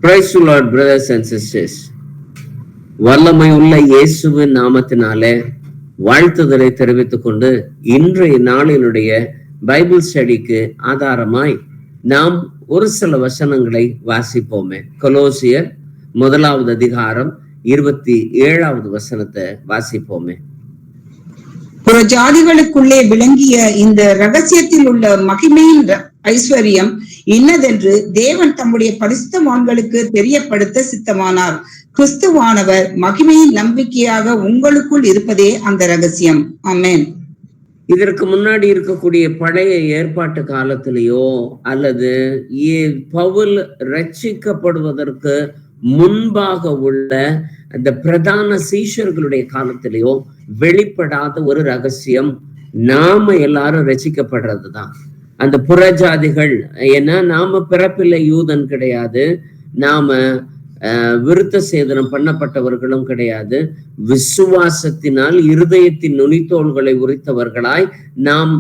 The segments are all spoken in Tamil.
Praise the Lord, brothers and sisters. வல்லமை உள்ள இயேசுவின் நாமத்தினாலே வாழ்த்துதலை தெரிவித்துக் கொண்டு இன்றைய நாளினுடைய பைபிள் ஸ்டடிக்கு ஆதாரமாய் நாம் ஒரு சில வசனங்களை வாசிப்போமே. கொலோசியர் 1வது அதிகாரம் 27வது வசனத்தை வாசிப்போமே. புற ஜாதிகளுக்குள்ளே விளங்கிய இந்த ரகசியத்தில் உள்ள மகிமையின் ஐஸ்வர்யம் இன்னதென்று தேவன் தம்முடைய பரிசுத்தவான்களுக்கு தெரியப்படுத்த சித்தமானார். கிறிஸ்துவானவர் மகிமையின் நம்பிக்கையாக உங்களுக்குள் இருப்பதே அந்த ரகசியம். ஆமென். இதற்கு முன்னாடி இருக்கக்கூடிய பழைய ஏற்பாட்டு காலத்திலேயோ அல்லது பவுல் ரட்சிக்கப்படுவதற்கு முன்பாக உள்ள அந்த பிரதான சீஷர்களுடைய காலத்திலேயோ வெளிப்படாத ஒரு ரகசியம் நாம எல்லாரும் ரட்சிக்கப்படுறதுதான். அந்த புறஜாதிகள், ஏன்னா நாம பிறப்பில்லை யூதன் கிடையாது, நாம விருத்த சேதனம் பண்ணப்பட்டவர்களும் கிடையாது, விசுவாசத்தினால் இருதயத்தின் நுனித்தோள்களை உரித்தவர்களாய் நாம்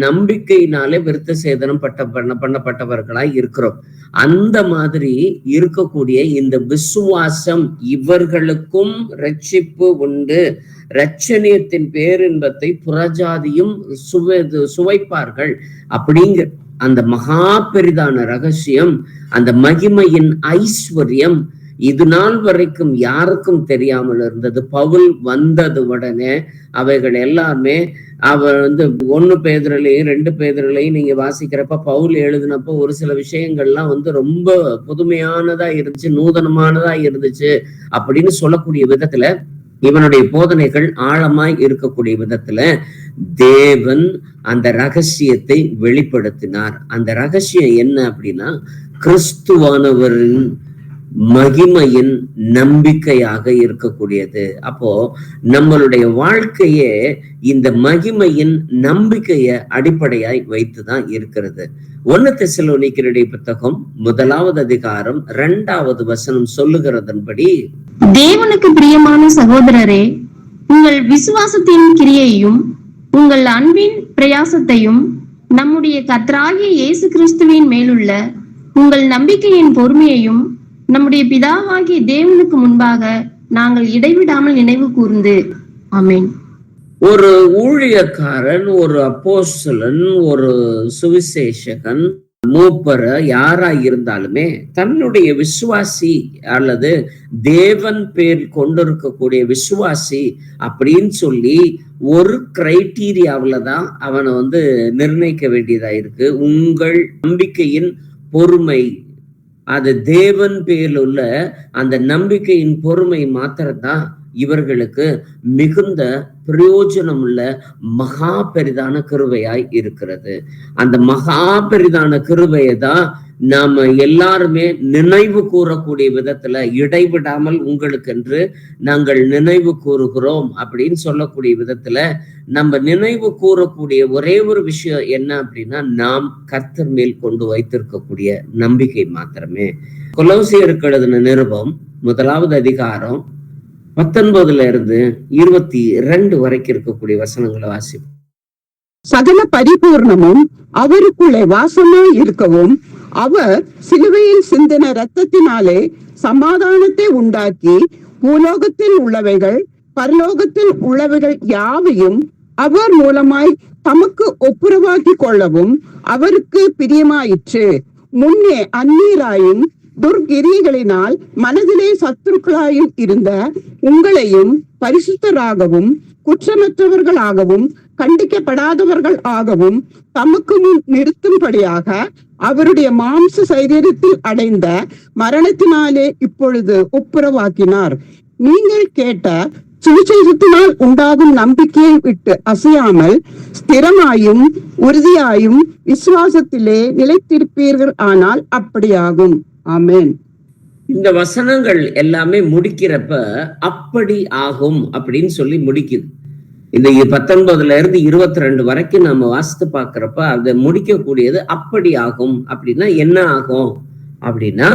நம்பிக்கையினாலே விருத்த சேதனம் பண்ணப்பட்டவர்களாய் இருக்கிறோம். அந்த மாதிரி இருக்கக்கூடிய இந்த விசுவாசம் இவர்களுக்கும் ரட்சிப்பு உண்டு, இரட்சணியத்தின் பேரின்பத்தை புறஜாதியும் சுவைப்பார்கள் அப்படிங்கிற அந்த மகா பெரிதான ரகசியம், அந்த மகிமையின் ஐஸ்வர்யம் இது நாள் வரைக்கும் யாருக்கும் தெரியாமல் இருந்தது. பவுல் வந்தது உடனே அவைகள் எல்லாமே அவர் 1 பேதுருலையும் 2 பேதுருலையும் நீங்க வாசிக்கிறப்ப பவுல் எழுதினப்போ ஒரு சில விஷயங்கள்லாம் ரொம்ப புதுமையானதா இருந்துச்சு, நூதனமானதா இருந்துச்சு அப்படின்னு சொல்லக்கூடிய விதத்துல, இவனுடைய போதனைகள் ஆழமாய் இருக்கக்கூடிய விதத்துல தேவன் அந்த ரகசியத்தை வெளிப்படுத்தினார். அந்த ரகசியம் என்ன அப்படின்னா, கிறிஸ்துவானவரின் மகிமையின் நம்பிக்கையாக இருக்கக்கூடியது. அப்போ நம்மளுடைய வாழ்க்கையே இந்த மகிமையின் நம்பிக்கையை அடிப்படையாய் வைத்துதான் இருக்கிறது. 1 தெசலோனிக்கருடைய புத்தகம் 1வது அதிகாரம் 2வது வசனம் சொல்லுகிறதன்படி, தேவனுக்கு பிரியமான சகோதரரே, உங்கள் விசுவாசத்தின் கிரியையும் உங்கள் அன்பின் பிரயாசத்தையும் நம்முடைய கர்த்தராகிய இயேசு கிறிஸ்துவின் மேலுள்ள உங்கள் நம்பிக்கையின் பொறுமையையும் நம்முடைய பிதாவாகிய தேவனுக்கு முன்பாக நாங்கள் இடைவிடாமல் நினைவு கூர்ந்து. ஆமென். ஒரு ஊழியக்காரன், ஒரு அப்போஸ்தலன், ஒரு சுவிசேஷகன், மூப்பர் யாரா இருந்தாலுமே தன்னுடைய விசுவாசி அல்லது தேவன் பேர் கொண்டிருக்கக்கூடிய விசுவாசி அப்படின்னு சொல்லி ஒரு கிரைட்டீரியாவில தான் அவனை நிர்ணயிக்க வேண்டியதா இருக்கு. உங்கள் நம்பிக்கையின் பொறுமை, அது தேவன் பேரில் உள்ள அந்த நம்பிக்கையின் பொறுமை மாத்திரம்தான் இவர்களுக்கு மிகுந்த பிரயோஜனம் உள்ள மகா பெரிதான கிருபையாய் இருக்கிறது. அந்த மகா பெரிதான கிருபையை தான் நாம எல்லாருமே நினைவு கூறக்கூடிய விதத்துல இடைவிடாமல் உங்களுக்கென்று நாங்கள் நினைவு கூறுகிறோம் அப்படின்னு சொல்லக்கூடிய விதத்துல நம்ம நினைவு கூறக்கூடிய ஒரே ஒரு விஷயம் என்ன அப்படின்னா, நாம் கர்த்தர் மேல் கொண்டு வைத்திருக்கக்கூடிய நம்பிக்கை மாத்திரமே. கொலோசியருக்கு எழுதின நிருபம் 1வது அதிகாரம் 19ல இருந்து 22 வரைக்கும் இருக்கக்கூடிய வசனங்களை வாசிப்போம். சகல பரிபூர்ணமும் அவருக்குள்ளே வாசமாய் இருக்கவும், அவர் சிலுவையில் சிந்தின இரத்தத்தினாலே சமாதானத்தை உண்டாக்கி பூலோகத்தில் உள்ளவைகள் பரலோகத்தில் உள்ளவைகள் யாவையும் அவர் மூலமாய் தமக்கு ஒப்புரவாக்கி கொள்ளவும் அவருக்கு பிரியமாயிற்று. முன்னே அந்நீராயும் துர்கிரியைகளினால் மனதிலே சத்துருக்களாயும் இருந்த உங்களையும் பரிசுத்தராகவும் குற்றமற்றவர்களாகவும் கண்டிக்கப்படாதவர்கள் ஆகவும் தமக்கு முன் நிறுத்தும்படியாக அவருடைய மாம்ச சரீரத்தில் அடைந்த மரணத்தினாலே இப்பொழுது ஒப்புரவாக்கினார். நீங்கள் கேட்ட சுவிசேஷத்தினால் உண்டாகும் நம்பிக்கையை விட்டு அசையாமல் ஸ்திரமாயும் உறுதியாயும் விசுவாசத்திலே நிலைத்திருப்பீர்கள். ஆனால் அப்படியாகும். ஆமென். இந்த வசனங்கள் எல்லாமே முடிக்கிறப்ப அப்படி ஆகும் அப்படின்னு சொல்லி முடிக்குது. இந்த 19ல இருந்து 22 வரைக்கும் நம்ம வாசித்து பாக்குறப்ப அதை முடிக்கக்கூடியது அப்படி ஆகும். அப்படின்னா என்ன ஆகும் அப்படின்னா,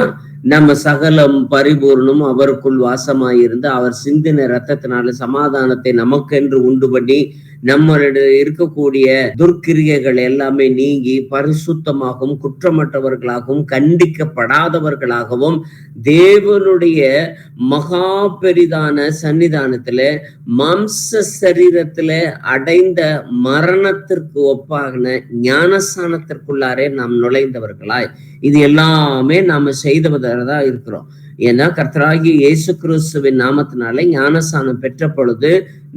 நம்ம சகலம் பரிபூர்ணம் அவருக்குள் வாசமாயிருந்து அவர் சிந்தின ரத்தத்தினால சமாதானத்தை நமக்கென்று உண்டு பண்ணி நம்மளுடைய இருக்கக்கூடிய துர்க்கிரியைகள் எல்லாமே நீங்கி பரிசுத்தமாகவும் குற்றமற்றவர்களாகவும் கண்டிக்கப்படாதவர்களாகவும் தேவனுடைய மகா பெரிதான சன்னிதானத்துல மாம்ச சரீரத்துல அடைந்த மரணத்திற்கு ஒப்பான ஞானஸ்தானத்திற்குள்ளாரே நாம் நுழைந்தவர்களாய் இது எல்லாமே நாம செய்தவதாக இருக்கிறோம். ஏன்னா கர்த்தராகிய இயேசு கிறிஸ்துவின் நாமத்தினாலே ஞானஸ்தானம் பெற்ற பொழுது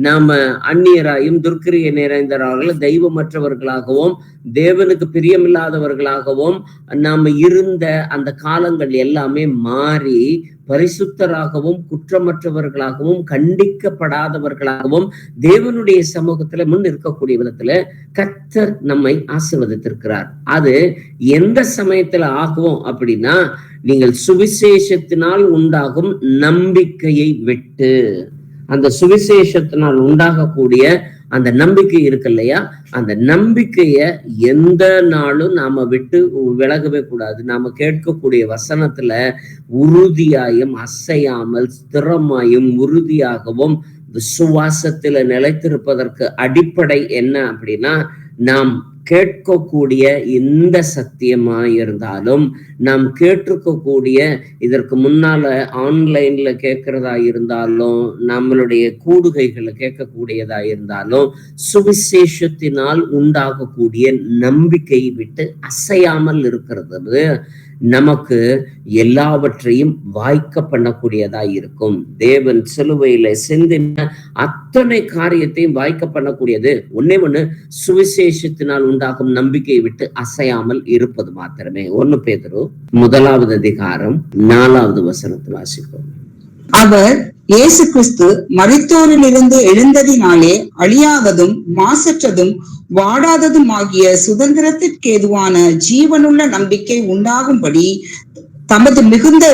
நாம அந்நியராயும் துர்க்கிரியை நிறைந்தவர்கள் தெய்வமற்றவர்களாகவும் தேவனுக்கு பிரியமில்லாதவர்களாகவும் நாம இருந்த அந்த காலங்கள் எல்லாமே மாறி பரிசுத்தராகவும் குற்றமற்றவர்களாகவும் கண்டிக்கப்படாதவர்களாகவும் தேவனுடைய சமூகத்துல முன் இருக்கக்கூடிய விதத்துல கர்த்தர் நம்மை ஆசீர்வதித்திருக்கிறார். அது எந்த சமயத்துல ஆகும் அப்படின்னா நீங்கள் சுவிசேஷத்தினால் உண்டாகும் நம்பிக்கையை விட்டு, அந்த சுவிசேஷத்தினால் உண்டாகக்கூடிய அந்த நம்பிக்கை இருக்கு இல்லையா, அந்த நம்பிக்கைய எந்த நாளும் நாம விட்டு விலகவே கூடாது. நாம கேட்கக்கூடிய வசனத்துல உறுதியாயும் அசையாமல் ஸ்திரமாயும் உறுதியாகவும் விசுவாசத்துல நிலைத்திருப்பதற்கு அடிப்படை என்ன அப்படின்னா, நாம் கேட்கக்கூடிய இந்த சத்தியமா இருந்தாலும், நாம் கேட்டிருக்கக்கூடிய இதற்கு முன்னால ஆன்லைன்ல கேட்கிறதா இருந்தாலும், நம்மளுடைய கூடுகைகளை கேட்கக்கூடியதா இருந்தாலும், சுவிசேஷத்தினால் உண்டாகக்கூடிய நம்பிக்கையை விட்டு அசையாமல் இருக்கிறது நமக்கு எல்லாவற்றையும் வாய்க்க பண்ணக்கூடியதா இருக்கும். தேவன் சிலுவையில சிந்தின அத்தனை காரியத்தையும் வாய்க்க பண்ணக்கூடியது ஒன்னே ஒண்ணு, சுவிசேஷத்தினால் உண்டாகும் நம்பிக்கையை விட்டு அசையாமல் இருப்பது மாத்திரமே. 1 பேதுரு 1வது அதிகாரம் 4வது வசனத்தை வாசிப்போம். அவர் இயேசு கிறிஸ்து மரித்தோரிலிருந்து எழுந்ததினாலே அழியாததும் மாசற்றதும் வாடாததும் ஆகிய சுதந்திரத்திற்கு ஏதுவான ஜீவனுள்ள நம்பிக்கை உண்டாகும்படி தமது மிகுந்த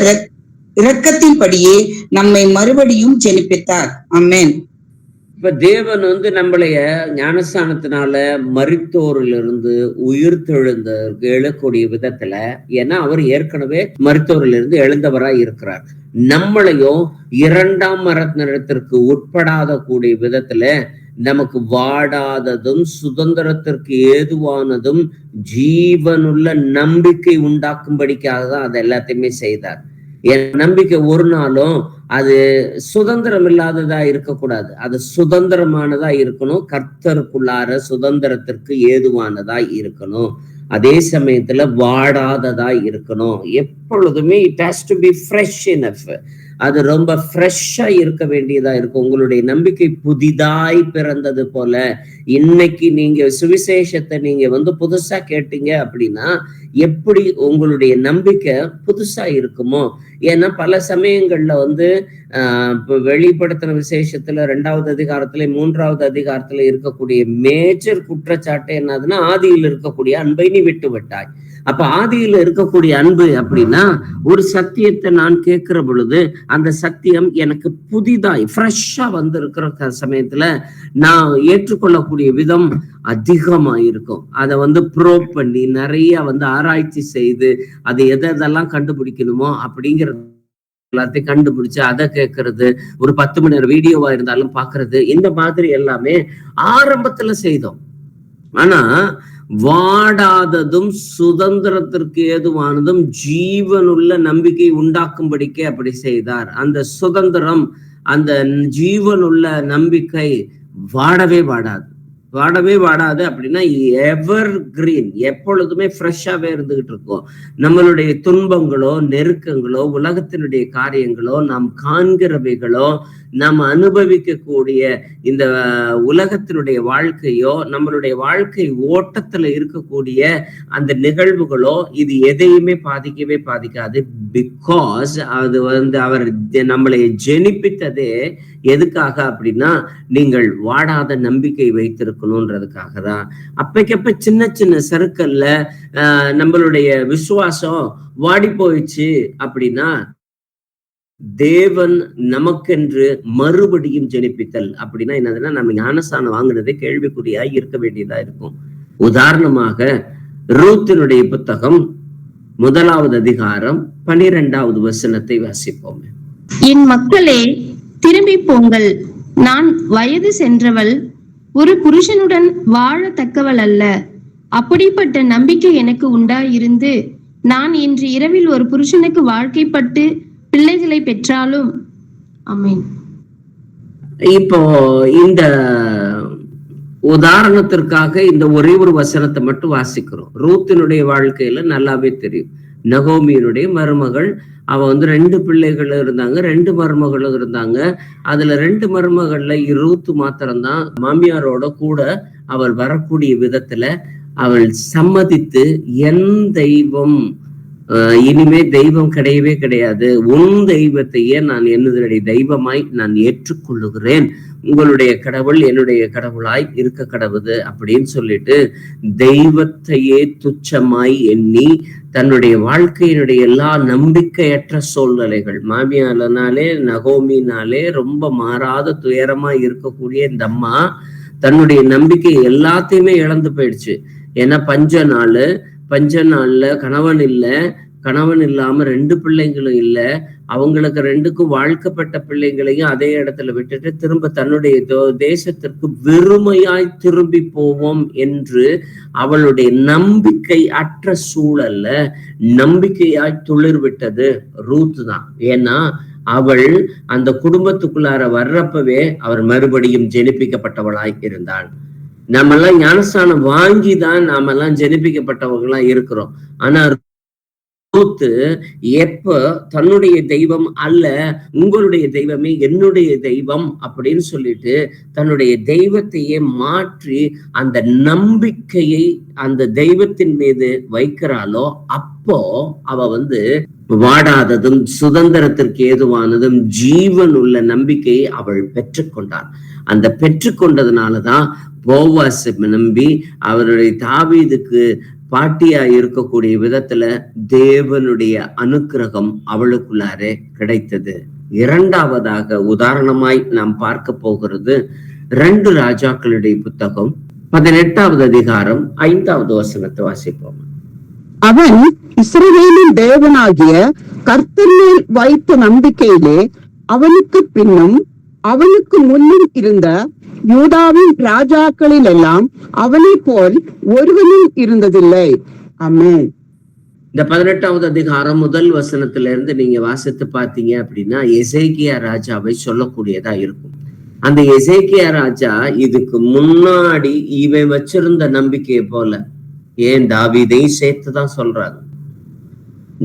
இரக்கத்தின்படியே நம்மை மறுபடியும் ஜெனிப்பித்தார். ஆமென். இப்ப தேவன் நம்மளைய ஞானஸ்தானத்தினால மரித்தோரிலிருந்து உயிர்த்தெழுந்த எழக்கூடிய விதத்துல, ஏன்னா அவர் ஏற்கனவே மரித்தோரிலிருந்து எழுந்தவராய் இருக்கிறார். நம்மளையும் 2ஆம் மரணத்திற்கு உட்படாத கூடிய விதத்துல நமக்கு வாடாததும் சுதந்திரத்திற்கு ஏதுவானதும் ஜீவனுள்ள நம்பிக்கை உண்டாக்கும்படிக்காக தான் அதை எல்லாத்தையுமே செய்தார். என் நம்பிக்கை ஒரு நாளும் அது சுதந்திரம் இல்லாததா இருக்கக்கூடாது, அது சுதந்திரமானதா இருக்கணும். கர்த்தருக்குள்ளார சுதந்திரத்திற்கு ஏதுவானதா இருக்கணும். அதே சமயத்துல வாடாததா இருக்கணும். எப்பொழுதுமே it has to be fresh enough. அது ரொம்ப ஃப்ரெஷ்ஷா இருக்க வேண்டியதா இருக்கும். உங்களுடைய நம்பிக்கை புதிதாய் பிறந்தது போல. இன்னைக்கு நீங்க சுவிசேஷத்தை நீங்க புதுசா கேட்டீங்க அப்படின்னா எப்படி உங்களுடைய நம்பிக்கை புதுசா இருக்குமோ? ஏன்னா பல சமயங்கள்ல வெளிப்படுத்தின விசேஷத்துல 2வது அதிகாரத்துல 3வது அதிகாரத்துல இருக்கக்கூடிய மேஜர் குற்றச்சாட்டு என்னதுன்னா, ஆதியில் இருக்கக்கூடிய அன்பை நீ விட்டு விட்டாய். அப்ப ஆதியில இருக்கக்கூடிய அன்பு அப்படின்னா, ஒரு சத்தியத்தை நான் கேட்கிற பொழுது அந்த சத்தியம் எனக்கு புதிதாய் ஃப்ரெஷ்ஷா இருக்கிற சமயத்துல நான் ஏற்றுக்கொள்ளக்கூடிய விதம் அதிகமா இருக்கும். அதை ப்ரோப் பண்ணி நிறைய ஆராய்ச்சி செய்து அது எதெல்லாம் கண்டுபிடிக்கணுமோ அப்படிங்கிற எல்லாத்தையும் கண்டுபிடிச்சு அதை கேட்கறது, ஒரு 10 மணி நேரம் வீடியோவா இருந்தாலும் பாக்குறது, இந்த மாதிரி எல்லாமே ஆரம்பத்துல செய்தோம். ஆனா வாடாததும் சுதந்திரத்திற்கு ஏதுவானதும் ஜீவனுள்ள நம்பிக்கை உண்டாக்கும்படிக்கே அப்படி செய்தார். அந்த சுதந்திரம், அந்த ஜீவனுள்ள நம்பிக்கை வாடவே வாடாது. அப்படின்னா எவர் கிரீன், எப்பொழுதுமே ஃப்ரெஷ்ஷாவே இருந்துகிட்டு இருக்கும். நம்மளுடைய துன்பங்களோ நெருக்கங்களோ உலகத்தினுடைய காரியங்களோ நாம் காண்கிறவைகளோ நாம் அனுபவிக்கக்கூடிய இந்த உலகத்தினுடைய வாழ்க்கையோ நம்மளுடைய வாழ்க்கை ஓட்டத்துல இருக்கக்கூடிய அந்த நிகழ்வுகளோ இது எதையுமே பாதிக்கவே பாதிக்காது. பிகாஸ் அது அவர் நம்மளை ஜெனிப்பித்ததே எதுக்காக அப்படின்னா, நீங்கள் வாடாத நம்பிக்கை வைத்திருக்கணும்ன்றதுக்காக தான். அப்பைக்கப்ப சின்ன சின்ன சறுக்கல்ல நம்மளுடைய விசுவாசம் வாடி போயிடுச்சு அப்படின்னா, தேவன் நமக்கென்று மறுபடியும் ஜெனிப்பித்தல் அப்படின்னா என்னதுன்னா, நம்ம ஞானஸ்தானம் வாங்குறதே கேள்விக்குறியாய் இருக்க வேண்டியதா இருக்கும். உதாரணமாக ரூத்தினுடைய புத்தகம் 1வது அதிகாரம் 12வது வசனத்தை வாசிப்போம். என் மக்களே திரும்பி போங்கள், நான் வயது சென்றவள், ஒரு புருஷனுடன் வாழத்தக்கவள் அல்ல. அப்படிப்பட்ட நம்பிக்கை எனக்கு உண்டாயிருந்து நான் இன்று இரவில் ஒரு புருஷனுக்கு வாழ்க்கைப்பட்டு பிள்ளைகளை பெற்றாலும். ஆமென். இப்போ இந்த உதாரணத்திற்காக இந்த ஒரே ஒரு வசனத்தை மட்டும் வாசிக்கிறோம். ரூத்தினுடைய வாழ்க்கையில நல்லாவே தெரியும். நகோமியினுடைய மருமகள், அவ வந்து 2 பிள்ளைகள் இருந்தாங்க, 2 மருமகளும் இருந்தாங்க. அதுல 2 மருமகள்ல ரூத்து மாத்திரம்தான் மாமியாரோட கூட அவள் வரக்கூடிய விதத்துல அவள் சம்மதித்து, என் தெய்வம் இனிமே தெய்வம் கிடையவே கிடையாது, உன் தெய்வத்தையே நான் என்னுடைய தெய்வமாய் நான் ஏற்றுக்கொள்ளுகிறேன், உங்களுடைய கடவுள் என்னுடைய கடவுளாய் இருக்க கடவுது அப்படின்னு சொல்லிட்டு தெய்வத்தையே துச்சமாய் எண்ணி தன்னுடைய வாழ்க்கையினுடைய எல்லா நம்பிக்கையற்ற சூழ்நிலைகள், மாமியாலனாலே நகோமினாலே ரொம்ப மாறாத துயரமா இருக்கக்கூடிய இந்த அம்மா தன்னுடைய நம்பிக்கை எல்லாத்தையுமே இழந்து போயிடுச்சு. ஏன்னா பஞ்ச நாள்ல கணவன் இல்லாம 2 பிள்ளைங்களும் இல்ல, அவங்களுக்கு 2க்கும் வாழ்க்கப்பட்ட பிள்ளைங்களையும் அதே இடத்துல விட்டுட்டு திரும்ப தன்னுடைய தேசத்திற்கு வெறுமையாய் திரும்பி போவோம் என்று அவளுடைய நம்பிக்கை அற்ற சூழல்ல நம்பிக்கையாய் துளிர் விட்டது ரூத் தான். ஏன்னா அவள் அந்த குடும்பத்துக்குள்ளார வர்றப்பவே அவர் மறுபடியும் ஜெனிப்பிக்கப்பட்டவளாய் இருந்தாள். நாமெல்லாம் ஞானஸ்தானம் வாங்கிதான் நாமெல்லாம் ஜெனிப்பிக்கப்பட்டவங்களா இருக்கிறோம். ஆனா ரூத்து எப்ப தன்னுடைய தெய்வம் அல்ல, உங்களுடைய தெய்வமே என்னுடைய தெய்வம் அப்படின்னு சொல்லிட்டு தன்னுடைய தெய்வத்தையே மாற்றி அந்த நம்பிக்கையை அந்த தெய்வத்தின் மீது வைக்கிறாளோ, அப்போ அவ வந்து வாடாததும் சுதந்திரத்திற்கு ஏதுவானதும் ஜீவன் உள்ள நம்பிக்கையை அவள் பெற்றுக்கொண்டாள். அந்த பெற்றுக்கொண்டதுனாலதான் போவாஸ் நம்பி அவருடைய தாவீதுக்கு பாட்டியா இருக்கக்கூடிய விதத்துல தேவனுடைய அனுக்கிரகம் அவளுக்குள்ளாரே கிடைத்தது. இரண்டாவதாக உதாரணமாய் நாம் பார்க்க போகிறது 2 ராஜாக்களுடைய புத்தகம் 18வது அதிகாரம் 5வது வசனத்தை வாசிப்போம். அவன் இஸ்ரவேலின் தேவனாகிய கர்த்தர் மேல் வைத்த நம்பிக்கையிலே அவனுக்கு பின்னும் அவனுக்கு முன்னும் இருந்த யூதாவின் ராஜாக்களில் எல்லாம் அவனை போல் ஒருவனும் இருந்ததில்லை. ஆமென். இந்த 18வது அதிகாரம் முதல் வசனத்துல இருந்து நீங்க வாசித்து பார்த்தீங்க அப்படின்னா எசேக்கியா ராஜாவை சொல்லக்கூடியதா இருக்கும். அந்த எசேக்கியா ராஜா இதுக்கு முன்னாடி இவன் வச்சிருந்த நம்பிக்கையை போல, ஏன் தாவீதையும் சேர்த்துதான் சொல்றாங்க.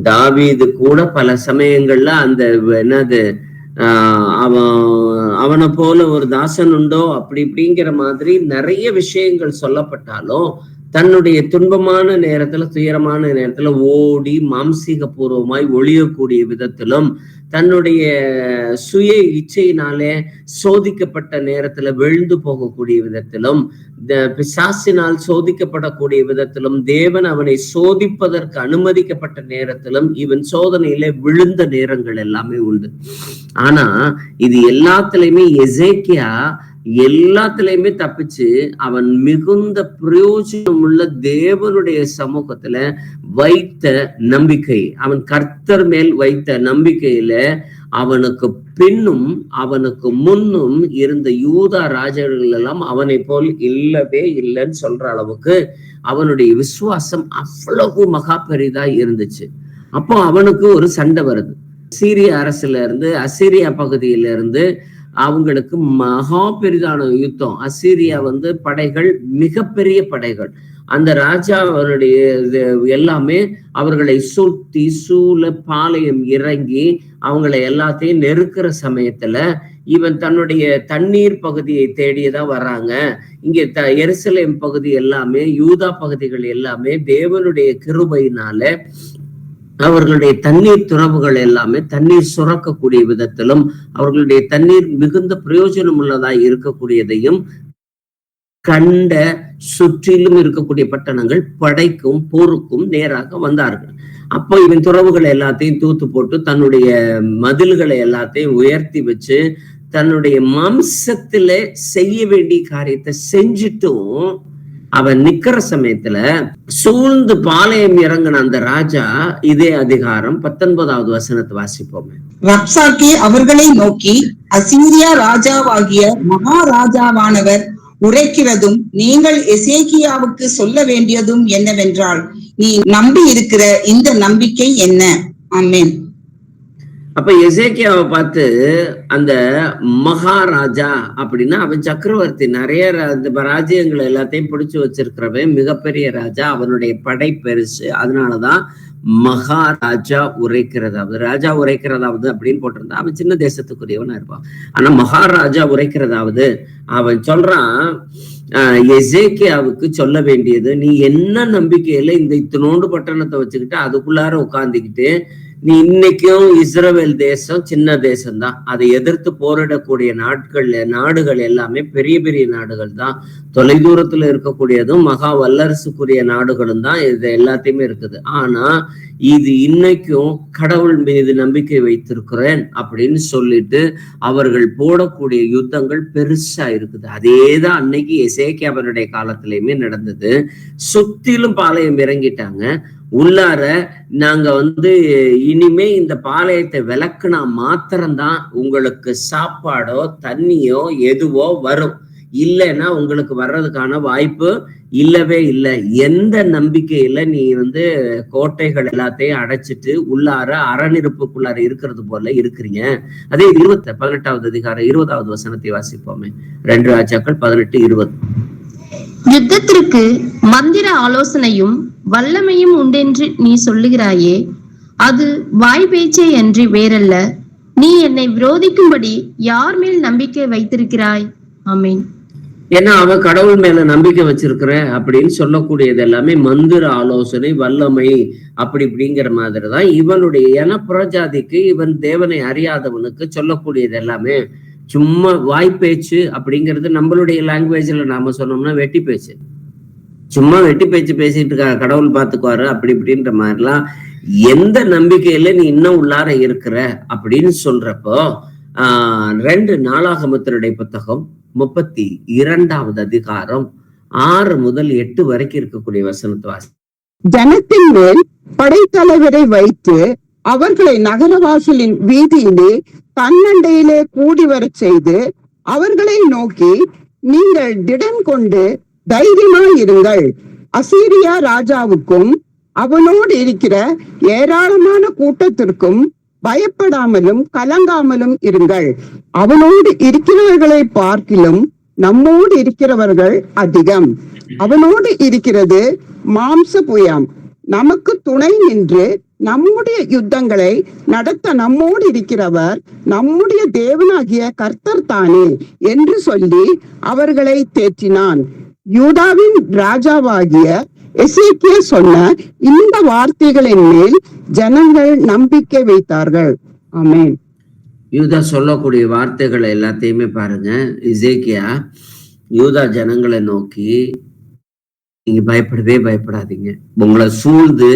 தாவீது கூட பல சமயங்கள்ல அந்த என்னது அவனை போல ஒரு தாசன் உண்டோ அப்படி இப்படிங்கிற மாதிரி நிறைய விஷயங்கள் சொல்லப்பட்டாலும் தன்னுடைய துன்பமான நேரத்துல துயரமான நேரத்துல ஓடி மாம்சீக பூர்வமாய் ஒளியக்கூடிய விதத்திலும் தன்னுடைய சுய இச்சையினாலே சோதிக்கப்பட்ட நேரத்துல விழுந்து போகக்கூடிய விதத்திலும் பிசாசினால் சோதிக்கப்படக்கூடிய விதத்திலும் தேவன் அவனை சோதிப்பதற்கு அனுமதிக்கப்பட்ட நேரத்திலும் இவன் சோதனையில விழுந்த நேரங்கள் எல்லாமே உண்டு. ஆனா இது எல்லாத்துலயுமே எசேக்கியா எல்லாத்துலயுமே தப்பிச்சு அவன் மிகுந்த பிரயோஜனம் உள்ள தேவனுடைய சமூகத்துல வைத்த நம்பிக்கை, அவன் கர்த்தர் மேல் வைத்த நம்பிக்கையில அவனுக்கு பின்னும் அவனுக்கு முன்னும் இருந்த யூதா ராஜர்கள் எல்லாம் அவனை போல் இல்லவே இல்லைன்னு சொல்ற அளவுக்கு அவனுடைய விசுவாசம் அவ்வளவு மகா பெரிதா இருந்துச்சு. அப்போ அவனுக்கு ஒரு சண்டை வருது. சீரிய அரசுல இருந்து அசீரியா பகுதியில இருந்து அவங்களுக்கு மகா பெரிதான யுத்தம். அசீரியா வந்து படைகள் மிகப்பெரிய படைகள். அந்த ராஜா அவருடைய எல்லாமே அவர்களை சுத்தி சூழ பாளையம் இறங்கி அவங்களை எல்லாத்தையும் நெருக்கிற சமயத்துல இவன் தன்னுடைய தண்ணீர் பகுதியை தேடியதான் வர்றாங்க. இங்க எருசலேம் பகுதி எல்லாமே யூதா பகுதிகள் எல்லாமே தேவனுடைய கிருபையினால அவர்களுடைய தண்ணீர் துறவுகள் எல்லாமே தண்ணீர் சுரக்கக்கூடிய விதத்திலும் அவர்களுடைய தண்ணீர் மிகுந்த பிரயோஜனம் உள்ளதாய் இருக்கக்கூடியதையும் கண்ட சுற்றிலும் இருக்கக்கூடிய பட்டணங்கள் படைக்கும் போருக்கும் நேராக வந்தார்கள். அப்போ இவன் துறவுகளை எல்லாத்தையும் தூத்து போட்டு தன்னுடைய மதில்களை எல்லாத்தையும் உயர்த்தி வச்சு தன்னுடைய மாம்சத்துல செய்ய வேண்டிய காரியத்தை செஞ்சிட்டும் அவன் நிக்கிற சமயத்துல சூழ்ந்து பாளையம் இறங்கின அந்த ராஜா இதே அதிகாரம் 19வது வசனத்தை வாசிப்போமே. ரப்சாக்கே அவர்களை நோக்கி, அசீரியா ராஜாவாகிய மகாராஜாவானவர் உரைக்கிறதும் நீங்கள் எசேக்கியாவுக்கு சொல்ல வேண்டியதும் என்னவென்றால், நீ நம்பி இருக்கிற இந்த நம்பிக்கை என்ன? ஆமென். அப்ப எசேக்கியாவை பார்த்து அந்த மகாராஜா அப்படின்னா அவன் சக்கரவர்த்தி, நிறைய ராஜ்யங்களை எல்லாத்தையும் பிடிச்சு வச்சிருக்கிறவன், மிகப்பெரிய ராஜா, அவனுடைய படை பெருசு. அதனாலதான் மகாராஜா உரைக்கிறதாவது, ராஜா உரைக்கிறதாவது அப்படின்னு போட்டிருந்தா அவன் சின்ன தேசத்துக்குரியவனா இருப்பான். ஆனா மகாராஜா உரைக்கிறதாவது அவன் சொல்றான், எசேக்கியாவுக்கு சொல்ல வேண்டியது, நீ என்ன நம்பிக்கையில இந்த இத்தனோண்டு பட்டணத்தை வச்சுக்கிட்டு அதுக்குள்ளார உட்கார்ந்துக்கிட்டு, நீ இன்னைக்கும் இஸ்ரவேல் தேசம் சின்ன தேசம்தான், அதை எதிர்த்து போரிடக்கூடிய நாடுகள் எல்லாமே பெரிய பெரிய நாடுகள் தான், தொலைதூரத்துல இருக்கக்கூடியதும் மகா வல்லரசுக்குரிய நாடுகளும் தான் இது எல்லாத்தையுமே இருக்குது. ஆனா இது இன்னைக்கும் கடவுள் மீது நம்பிக்கை வைத்திருக்கிறேன் அப்படின்னு சொல்லிட்டு அவர்கள் போடக்கூடிய யுத்தங்கள் பெருசா இருக்குது. அதேதான் அன்னைக்கு எசேக்கியாவினுடைய காலத்திலயுமே நடந்தது. சுத்திலும் பாளையம் இறங்கிட்டாங்க. உள்ளார நாங்க இனிமே இந்த பாளையத்தை விளக்குனா மாத்திரம்தான் உங்களுக்கு சாப்பாடோ தண்ணியோ எதுவோ வரும், இல்லைன்னா உங்களுக்கு வர்றதுக்கான வாய்ப்பு இல்லவே இல்லை. எந்த நம்பிக்கையில நீ கோட்டைகள் எல்லாத்தையும் அடைச்சிட்டு உள்ளார அறநிருப்புக்குள்ளார இருக்கிறது போல இருக்கிறீங்க. அதே 18வது அதிகாரம் 20வது வசனத்தை வாசிப்போமே. 2 ராஜாக்கள் 18:20. யுத்தத்திற்கு மந்திர ஆலோசனையும் வல்லமையும் உண்டென்று நீ சொல்லுகிறாயே, அது வாய் பேச்சே அன்றி வேறல்ல. நீ என்னை விரோதிக்கும்படி யார் மேல் நம்பிக்கை வைத்திருக்கிறாய்? ஆமென். ஏன்னா அவன் கடவுள் மேல நம்பிக்கை வச்சிருக்கிற அப்படின்னு சொல்லக்கூடியது எல்லாமே மந்திர ஆலோசனை, வல்லமை அப்படி இப்படிங்கிற மாதிரிதான் இவனுடைய. ஏன்னா புறஜாதிக்கு, இவன் தேவனை அறியாதவனுக்கு சொல்லக்கூடியது எல்லாமே சும்மா வாய்ப்பேச்சு அப்படிங்கிறது. நம்மளுடைய லாங்குவேஜ்ல நாம சொன்னோம்னா வெட்டி பேச்சு, சும்மா வெட்டி பேச்சு பேசிட்டு இருக்க, கடவுள் பார்த்துக்குவாரு அப்படி இப்படின்ற மாதிரிலாம். எந்த நம்பிக்கையில நீ இன்னும் உள்ளார இருக்கிற அப்படின்னு சொல்றப்போ 2 நாளாகமத்தினுடைய புத்தகம் 32வது அதிகாரம் 6 முதல் 8 வரைக்கும் இருக்கக்கூடிய வசனத்தை வாசி. ஜனத்தின் மேல் படைத்தலைவரை வைத்து அவர்களை நகரவாசலின் வீதியிலே தன்னண்டையிலே கூடி வரச் செய்து அவர்களை நோக்கி, நீங்கள் திடன் கொண்டு தைரியமாயிருங்கள், அசீரியா ராஜாவுக்கும் அவனோடு இருக்கிற ஏராளமான கூட்டத்திற்கும் பயப்படாமலும் கலங்காமலும் இருங்கள். அவனோடு இருக்கிறவர்களை பார்க்கிலும் நம்மோடு இருக்கிறவர்கள் அதிகம். அவனோடு இருக்கிறது மாம்ச புயம், நமக்கு துணை நின்று நம்முடைய யுத்தங்களை நடத்த நம்மோடு இருக்கிறவர் நம்முடைய தேவனாகிய கர்த்தர் தானே என்று சொல்லி அவர்களை தேற்றினான். யூதாவின் ராஜாவாகிய எசேக்கியா சொன்ன இந்த வார்த்தைகளின் மேல் ஜனங்கள் நம்பிக்கை வைத்தார்கள். ஆமென். யூதா சொல்லக்கூடிய வார்த்தைகளை எல்லாத்தையுமே பாருங்க. எசேக்கியா யூதா ஜனங்களை நோக்கி, நீங்க பயப்படவே பயப்படாதீங்க, உங்களை சூழ்ந்து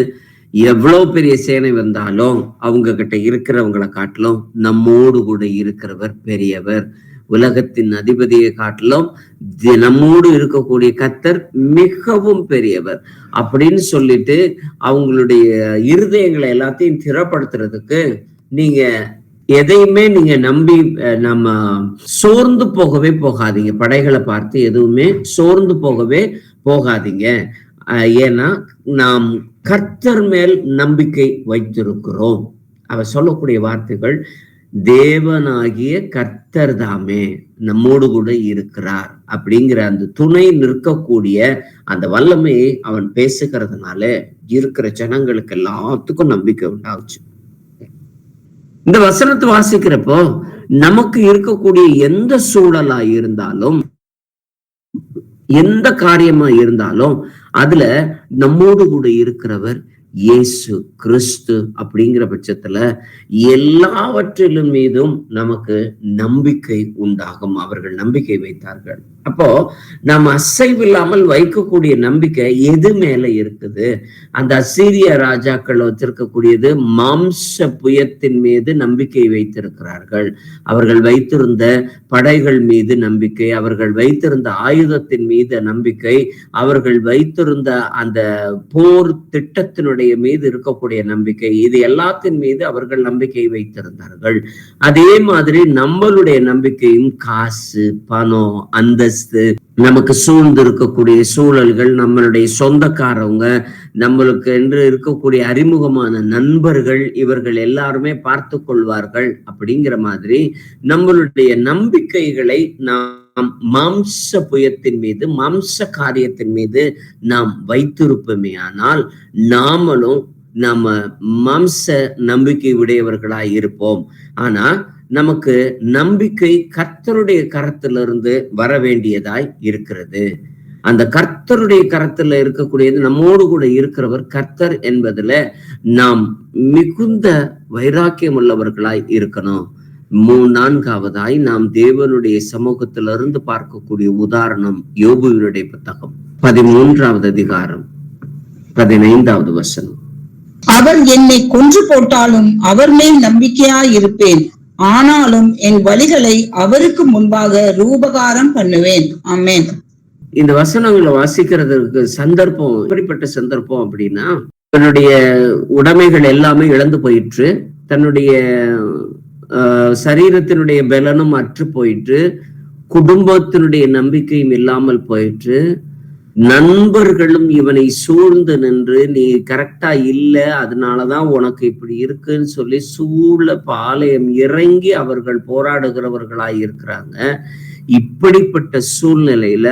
எவ்வளவு பெரிய சேனை வந்தாலும் அவங்க கிட்ட இருக்கிறவங்களை காட்டிலும் நம்மோடு கூட இருக்கிறவர் பெரியவர், உலகத்தின் அதிபதியை காட்டிலும் நம்மோடு இருக்கக்கூடிய கர்த்தர் மிகவும் பெரியவர் அப்படின்னு சொல்லிட்டு அவங்களுடைய இருதயங்களை எல்லாத்தையும் திறப்படுத்துறதுக்கு நீங்க எதையுமே நீங்க நம்பி நம்ம சோர்ந்து போகவே போகாதீங்க. படைகளை பார்த்து எதுவுமே சோர்ந்து போகவே போகாதீங்க. ஏன்னா நாம் கர்த்தர் மேல் நம்பிக்கை வைத்திருக்கிறோம். அவ சொல்லக்கூடிய வார்த்தைகள், தேவனாகிய கர்த்தர் தாமே நம்மோடு கூட இருக்கிறார் அப்படிங்கிற அந்த துணை நிற்கக்கூடிய அந்த வல்லமையை அவன் பேசுகிறதுனால இருக்கிற ஜனங்களுக்கு எல்லாத்துக்கும் நம்பிக்கை உண்டாச்சு. இந்த வசனத்தை வாசிக்கிறப்போ நமக்கு இருக்கக்கூடிய எந்த சூழலா இருந்தாலும், எந்த காரியமா இருந்தாலும் அதுல நம்மோடு கூட இருக்கிறவர் இயேசு கிறிஸ்து அப்படிங்கிற பட்சத்துல எல்லாவற்றிலும் மீதும் நமக்கு நம்பிக்கை உண்டாகும். அவர்கள் நம்பிக்கை வைத்தார்கள். அப்போ நாம் அசைவில்லாமல் வைக்கக்கூடிய நம்பிக்கை எது மேல இருக்குது? அந்த அசீரிய ராஜாக்கள் வச்சிருக்கக்கூடியது மாம்ச புயத்தின் மீது நம்பிக்கை வைத்திருக்கிறார்கள். அவர்கள் வைத்திருந்த படைகள் மீது நம்பிக்கை, அவர்கள் வைத்திருந்த ஆயுதத்தின் மீது நம்பிக்கை, அவர்கள் வைத்திருந்த அந்த போர் திட்டத்தினுடைய அவர்களுடைய மீது இருக்கக்கூடிய நம்பிக்கை, இது எல்லாத்தின் மீது அவர்கள் நம்பிக்கை வைத்திருந்தார்கள். அதே மாதிரி நம்மளுடைய நம்பிக்கையும் காசு, பணம், அந்தஸ்து, நமக்கு சூழ்ந்து இருக்கக்கூடிய சூழல்கள், நம்மளுடைய சொந்தக்காரவங்க, நம்மளுக்கு என்று இருக்கக்கூடிய அறிமுகமான நண்பர்கள், இவர்கள் எல்லாருமே பார்த்து கொள்வார்கள் அப்படிங்கிற மாதிரி நம்மளுடைய நம்பிக்கைகளை நாம் மாம்ச புயத்தின் மீது, மாம்ச காரியத்தின் மீது நாம் வைத்திருப்போமே ஆனால் நாமளும் நம்ம மாம்ச நம்பிக்கை உடையவர்களாய் இருப்போம். ஆனா நமக்கு நம்பிக்கை கர்த்தருடைய கரத்திலிருந்து வர வேண்டியதாய் இருக்கிறது. அந்த கர்த்தருடைய கரத்துல இருக்கக்கூடியது, நம்மோடு கூட இருக்கிறவர் கர்த்தர் என்பதுல நாம் மிகுந்த வைராக்கியம் உள்ளவர்களாய் இருக்கணும். நான்காவதாய் நாம் தேவனுடைய சமூகத்திலிருந்து பார்க்கக்கூடிய உதாரணம் யோபுவினுடைய புத்தகம் 13வது அதிகாரம் 15வது வசனம். அவர் என்னை கொன்று போட்டாலும் அவர் மேல் நம்பிக்கையாய் இருப்பேன், ஆனாலும் என் வழிகளை அவருக்கு முன்பாக ரூபகாரம் பண்ணுவேன். ஆமென். இந்த வசனங்களை வாசிக்கிறதுக்கு சந்தர்ப்பம் எப்படிப்பட்ட சந்தர்ப்பம் அப்படின்னா, தன்னுடைய உடைமைகள் எல்லாமே இழந்து போயிற்று, தன்னுடைய சரீரத்தினுடைய பலனும் அற்று போயிற்று, குடும்பத்தினுடைய நம்பிக்கையும் இல்லாமல் போயிற்று, நண்பர்களும் இவனை சூழ்ந்து நின்று நீ கரெக்டா இல்ல, அதனாலதான் உனக்கு இப்படி இருக்குன்னு சொல்லி சூழ பாளையம் இறங்கி அவர்கள் போராடுகிறவர்களாய் இருக்கிறாங்க. இப்படிப்பட்ட சூழ்நிலையில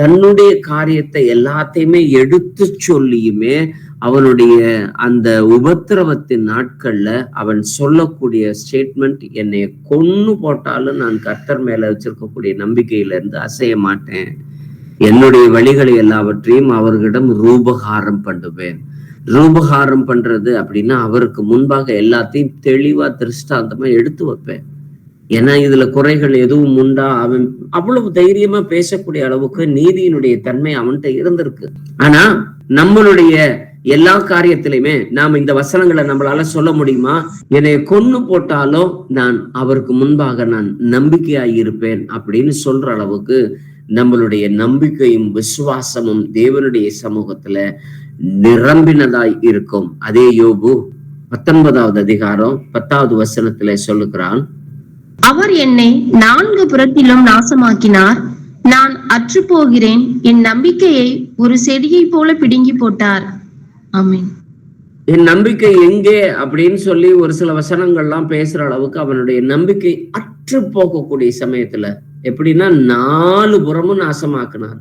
தன்னுடைய காரியத்தை எல்லாத்தையுமே எடுத்து சொல்லியுமே அவனுடைய அந்த உபத்திரவத்தின் நாட்கள்ல அவன் சொல்லக்கூடிய ஸ்டேட்மெண்ட், என்னை கொன்னு போட்டாலும் நான் கர்த்தர் மேல வச்சிருக்கக்கூடிய நம்பிக்கையில இருந்து அசைய மாட்டேன், என்னுடைய வழிகளை எல்லாவற்றையும் அவர்களிடம் ரூபகாரம் பண்ணுவேன். ரூபகாரம் பண்றது அப்படின்னா அவருக்கு முன்பாக எல்லாத்தையும் தெளிவா திருஷ்டாந்தமா எடுத்து வைப்பேன். ஏன்னா இதுல குறைகள் எதுவும் உண்டா, அவன் அவ்வளவு தைரியமா பேசக்கூடிய அளவுக்கு நீதியினுடைய தன்மை அவன்கிட்ட இருந்திருக்கு. ஆனா நம்மளுடைய எல்லா காரியத்திலையுமே நாம் இந்த வசனங்களை நம்மளால சொல்ல முடியுமா? என்னை கொன்னு போட்டாலும் நான் அவருக்கு முன்பாக நான் நம்பிக்கையாய் இருப்பேன் அப்படின்னு சொல்ற அளவுக்கு நம்மளுடைய நம்பிக்கையும் விசுவாசமும் தேவனுடைய சமூகத்துல நிரம்பினதாய் இருக்கும். அதே யோபு 19வது அதிகாரம் 10வது வசனத்துல சொல்லுகிறான், அவர் என்னை 4 புறத்திலும் நாசமாக்கினார், நான் அற்று போகிறேன், என் நம்பிக்கையை ஒரு செடியை போல பிடுங்கி போட்டார். ஆமென். என் நம்பிக்கை எங்கே அப்படின்னு சொல்லி ஒரு சில வசனங்கள்லாம் பேசுற அளவுக்கு அவனுடைய நம்பிக்கை அற்று போகக்கூடிய சமயத்துல எப்படின்னா 4 புறமும் நாசமாக்கினார்.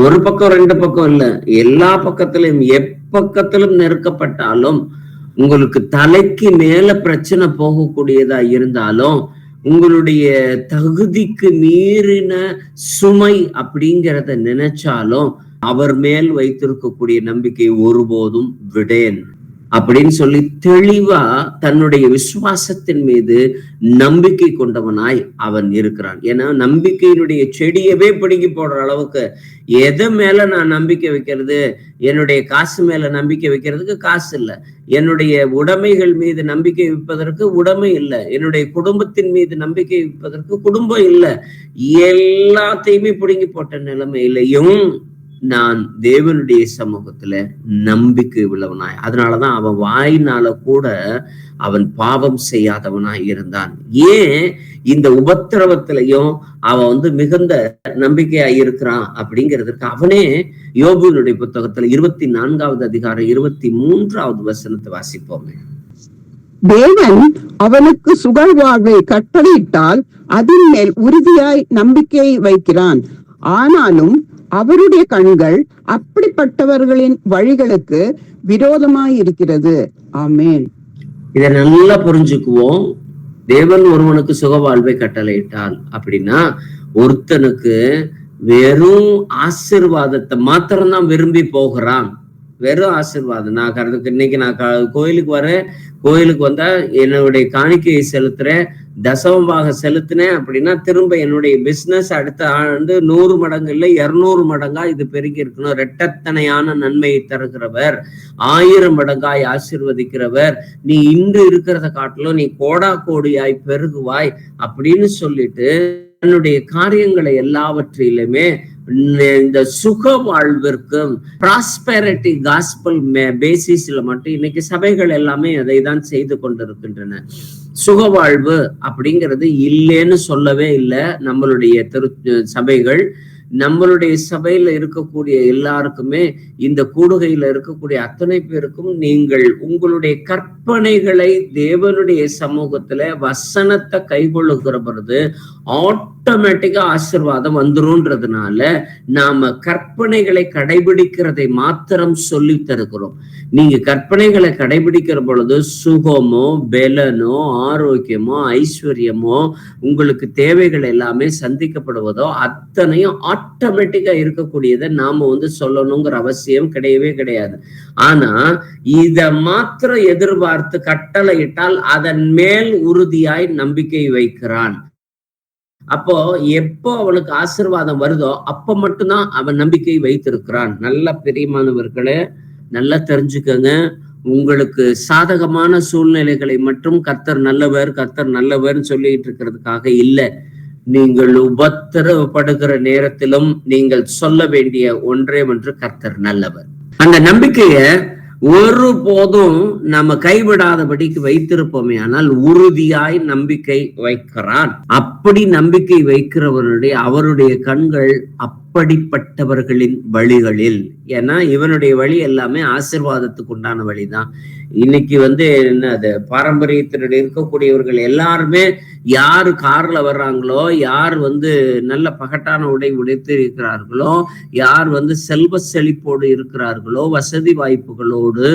ஒரு பக்கம் 2 பக்கம் இல்ல, எல்லா பக்கத்திலும் எப்பக்கத்திலும் நெருக்கப்பட்டாலும், உங்களுக்கு தலைக்கு மேல பிரச்சனை போகக்கூடியதா இருந்தாலும், உங்களுடைய தகுதிக்கு மீறின சுமை அப்படிங்கிறத நினைச்சாலும் அவர் மேல் வைத்திருக்கக்கூடிய நம்பிக்கை ஒருபோதும் விடேன் அப்படின்னு சொல்லி தெளிவா தன்னுடைய விசுவாசத்தின் மீது நம்பிக்கை கொண்டவனாய் அவன் இருக்கிறான். ஏன்னா நம்பிக்கையினுடைய செடியவே பிடுங்கி போடுற அளவுக்கு எது மேல நான் நம்பிக்கை வைக்கிறது, என்னுடைய காசு மேல நம்பிக்கை வைக்கிறதுக்கு காசு இல்லை, என்னுடைய உடைமைகள் மீது நம்பிக்கை வைப்பதற்கு உடைமை இல்லை, என்னுடைய குடும்பத்தின் மீது நம்பிக்கை வைப்பதற்கு குடும்பம் இல்லை, எல்லாத்தையுமே பிடுங்கி போட்ட நிலைமையிலையும் நான் தேவனுடைய சமூகத்துல நம்பிக்கை உள்ளவனாய், அதனாலதான் அவன் வாயினால கூட அவன் பாவம் செய்யாதவனாய் இருந்தான். ஏன் இந்த உபத்திரவத்திலையும் அவன் மிகுந்த நம்பிக்கையா இருக்கிறான் அப்படிங்கிறதுக்கு அவனே யோபுவினுடைய புத்தகத்துல 24வது அதிகாரம் 23வது வசனத்தை வாசிப்போமே. தேவன் அவனுக்கு சுகழ்வாழ்வை கட்டளையிட்டால் அதன் மேல் உறுதியாய் நம்பிக்கையை வைக்கிறான், ஆனாலும் அவருடைய கண்கள் அப்படிப்பட்டவர்களின் வழிகளுக்கு விரோதமாய் இருக்கிறது. ஆமென். இதை நல்லா புரிஞ்சுக்குவோம். தேவன் ஒருவனுக்கு சுகவாழ்வை கட்டளையிட்டால் அப்படின்னா ஒருத்தனுக்கு வெறும் ஆசீர்வாதத்தை மாத்திரம்தான் விரும்பி போகிறான். வெறும் ஆசீர்வாதம். இன்னைக்கு நான் கோயிலுக்கு வரேன், கோயிலுக்கு வந்தா என்னுடைய காணிக்கையை செலுத்துறேன், தசமமாக செலுத்தினேன் அப்படின்னா திரும்ப என்னுடைய பிசினஸ் அடுத்த ஆண்டு 100 மடங்கு இல்லை 200 மடங்கா இது பெருகி இருக்கணும். இரட்டத்தனையான நன்மையை தருகிறவர், 1000 மடங்காய் ஆசீர்வதிக்கிறவர், நீ இன்று இருக்கிறத காட்டிலும் நீ கோடா கோடியாய் பெருகுவாய் அப்படின்னு சொல்லிட்டு தன்னுடைய காரியங்களை எல்லாவற்றிலுமே இந்த சுக வாழ்விற்கும் ப்ராஸ்பெரிட்டி காஸ்பல் பேசிஸ்ல மட்டும் இன்னைக்கு சபைகள் எல்லாமே அதை தான் செய்து கொண்டிருக்கின்றன. சுகவாழ்வு அப்படிங்கிறது இல்லைன்னு சொல்லவே இல்லை நம்மளுடைய சபைகள். நம்மளுடைய சபையில இருக்கக்கூடிய எல்லாருக்குமே, இந்த கூடுகையில இருக்கக்கூடிய அத்தனை பேருக்கும், நீங்கள் உங்களுடைய கற்பனைகளை தேவனுடைய சமூகத்துல வசனத்தை கைகொள்ளுகிற பொழுது ஆட்டோமேட்டிக்கா ஆசீர்வாதம் வந்துரும்ன்றதுனால நாம கற்பனைகளை கடைபிடிக்கிறதை மாத்திரம் சொல்லி தருகிறோம். நீங்க கற்பனைகளை கடைபிடிக்கிற பொழுது சுகமோ பலனோ ஆரோக்கியமோ ஐஸ்வர்யமோ உங்களுக்கு தேவைகள் எல்லாமே சந்திக்கப்படுவதோ அத்தனையும் ஆட்டோமேட்டிக்கா இருக்கக்கூடியதை நாம சொல்லணுங்கிற அவசியம் கிடையவே கிடையாது. ஆனா இத மாத்திரம் எதிர்பார்த்து கட்டளையிட்டால் அதன் மேல் உறுதியாய் நம்பிக்கை வைக்கிறான். அப்போ எப்போ அவனுக்கு ஆசீர்வாதம் வருதோ அப்ப மட்டும்தான் அவன் நம்பிக்கை வைத்திருக்கிறான். நல்ல பிரியமானவர்களே, நல்லா தெரிஞ்சுக்கங்க. உங்களுக்கு சாதகமான சூழ்நிலைகளை மட்டும் கர்த்தர் நல்லவர்னு சொல்லிட்டு இருக்கிறதுக்காக இல்லை. நீங்கள் உபத்திரவப்படுகிற நேரத்திலும் நீங்கள் சொல்ல வேண்டிய ஒன்றே ஒன்று, கர்த்தர் நல்லவர். அந்த நம்பிக்கைய ஒருபோதும் நம்ம கைவிடாதபடிக்கு வைத்திருப்போமே, ஆனால் உறுதியாய் நம்பிக்கை வைக்கிறான். அப்படி நம்பிக்கை வைக்கிறவருடைய அவருடைய கண்கள் அப்படிப்பட்டவர்களின் வழிகளில். ஏன்னா இவனுடைய வழி எல்லாமே ஆசீர்வாதத்துக்கு உண்டான வழிதான். இன்னைக்கு என்ன அது பாரம்பரியத்தினுடைய இருக்கக்கூடியவர்கள் எல்லாருமே யாரு கார்ல வர்றாங்களோ, யார் நல்ல பகட்டான உடை உடைத்து இருக்கிறார்களோ, யார் செல்வ செழிப்போடு இருக்கிறார்களோ, வசதி வாய்ப்புகளோடு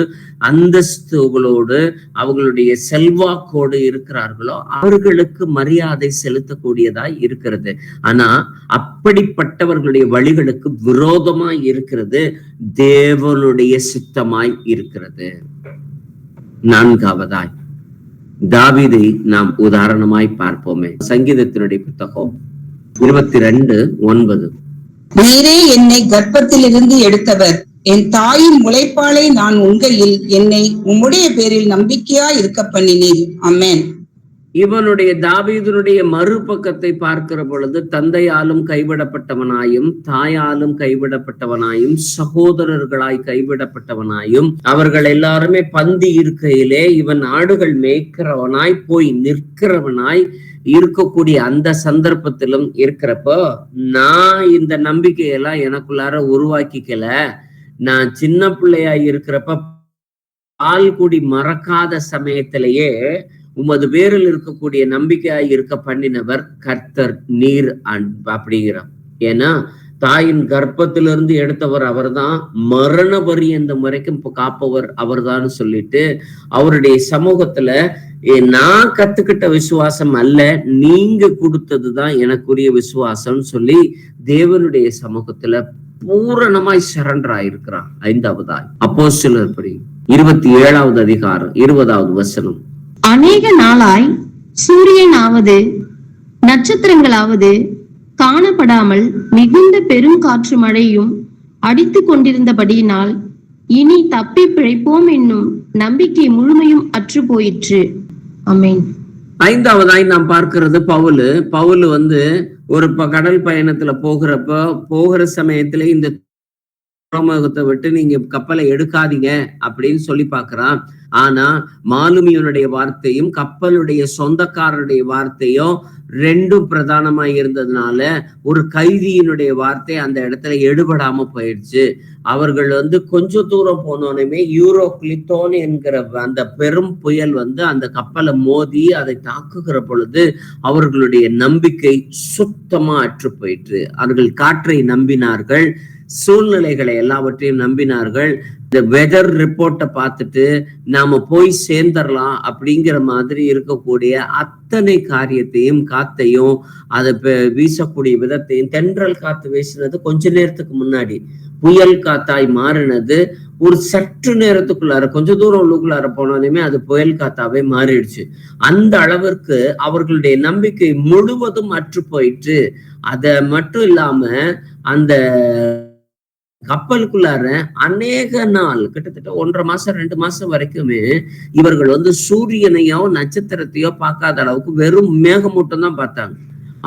அந்தஸ்துகளோடு அவங்களுடைய செல்வாக்கோடு இருக்கிறார்களோ அவர்களுக்கு மரியாதை செலுத்தக்கூடியதாய் இருக்கிறது. ஆனா அப்படிப்பட்டவர்களுடைய வழிகளுக்கு விரோதமாய் இருக்கிறது தேவனுடைய சித்தமாய் இருக்கிறது. நான்காவதாய் தாவீதை நாம் உதாரணமாய் பார்ப்போமே. சங்கீதத்தினுடைய புத்தகம் 22:9. நீரே என்னை கர்ப்பத்திலிருந்து எடுத்தவர், என் தாயின் முளைப்பாலை நான் உண்கையில் என்னை உம்முடைய பேரில் நம்பிக்கையா இருக்க பண்ணினீர். ஆமென். இவனுடைய தாவீதுனுடைய மறுபக்கத்தை பார்க்கிற பொழுது தந்தையாலும் கைவிடப்பட்டவனாயும் தாயாலும் கைவிடப்பட்டவனாயும் சகோதரர்களாய் கைவிடப்பட்டவனாயும் அவர்கள் எல்லாருமே பந்தி இருக்கையிலே இவன் ஆடுகள் மேய்க்கிறவனாய் போய் நிற்கிறவனாய் இருக்கக்கூடிய அந்த சந்தர்ப்பத்திலும் இருக்கிறப்போ, நான் இந்த நம்பிக்கையெல்லாம் எனக்குள்ளார உருவாக்கிக்கல. நான் சின்ன பிள்ளையா இருக்கிறப்ப பால் குடி மறக்காத சமயத்திலேயே உமது பேரில் இருக்கக்கூடிய நம்பிக்கையாய் இருக்க பண்ணினவர் கர்த்தர் நீர் அப்படிங்கிறார். ஏன்னா தாயின் கர்ப்பத்திலிருந்து எடுத்தவர் அவர்தான், மரண பரியந்தம் வரைக்கும் காப்பவர் அவர்தான் சொல்லிட்டு அவருடைய சமூகத்துல நான் கத்துக்கிட்ட விசுவாசம் அல்ல, நீங்க கொடுத்ததுதான் எனக்குரிய விசுவாசம்னு சொல்லி தேவனுடைய சமூகத்துல பூரணமாய் சரண்டர் ஆயிருக்கிறான். 5வதாய் அப்போஸ்தலர் படி 27வது அதிகாரம் 20வது வசனம். அநேக நாளாய் சூரியனாவது நட்சத்திரங்களாவது காணப்படாமல் மிகுந்த பெரும் காற்று மழையும் அடித்து கொண்டிருந்தபடியினால் இனி தப்பி பிழைப்போம் என்னும் நம்பிக்கை முழுமையும் அற்று போயிற்று. ஆமென். 5வதாய் நாம் பார்க்கிறது பவுல் ஒரு கடல் பயணத்துல போகிற சமயத்துல இந்த துறைமுகத்தை விட்டு நீங்க கப்பலை எடுக்காதீங்க அப்படின்னு சொல்லி பாக்குறான். ஆனா மாலுமியனுடைய வார்த்தையும் கப்பலுடைய சொந்தக்காரருடைய வார்த்தையும் ரெண்டும் பிரதானமாய் இருந்ததுனால ஒரு கைதியினுடைய வார்த்தை அந்த இடத்துல எடுபடாம போயிடுச்சு. அவர்கள் கொஞ்ச தூரம் போனோனுமே யூரோக்ளித்தோன் என்கிற அந்த பெரும் புயல் அந்த கப்பலை மோதி அதை தாக்குகிற பொழுது அவர்களுடைய நம்பிக்கை சுத்தமா அற்று போயிற்று. அவர்கள் காற்றை நம்பினார்கள், சூழ்நிலைகளை எல்லாவற்றையும் நம்பினார்கள். இந்த வெதர் ரிப்போர்ட்டை பார்த்துட்டு நாம போய் சேர்ந்துடலாம் அப்படிங்கிற மாதிரி இருக்கக்கூடிய அத்தனை காரியத்தையும் காத்தையும் அதை வீசக்கூடிய விதத்தையும், தென்றல் காத்து வீசினது கொஞ்ச நேரத்துக்கு முன்னாடி, புயல் காத்தாய் மாறினது ஒரு சற்று நேரத்துக்குள்ளார கொஞ்ச தூரம் உள்ளுக்குள்ளார போனாலுமே அது புயல் காத்தாவே மாறிடுச்சு. அந்த அளவிற்கு அவர்களுடைய நம்பிக்கை முழுவதும் அற்று போயிட்டு, அத மட்டும் இல்லாம அந்த கப்பலுக்குள்ளார அநேக நாள் கிட்டத்தட்ட 1.5 மாசம் 2 மாசம் வரைக்குமே இவர்கள் சூரியனையோ நட்சத்திரத்தையோ பார்க்காத அளவுக்கு வெறும் மேகமூட்டம் தான் பார்த்தாங்க.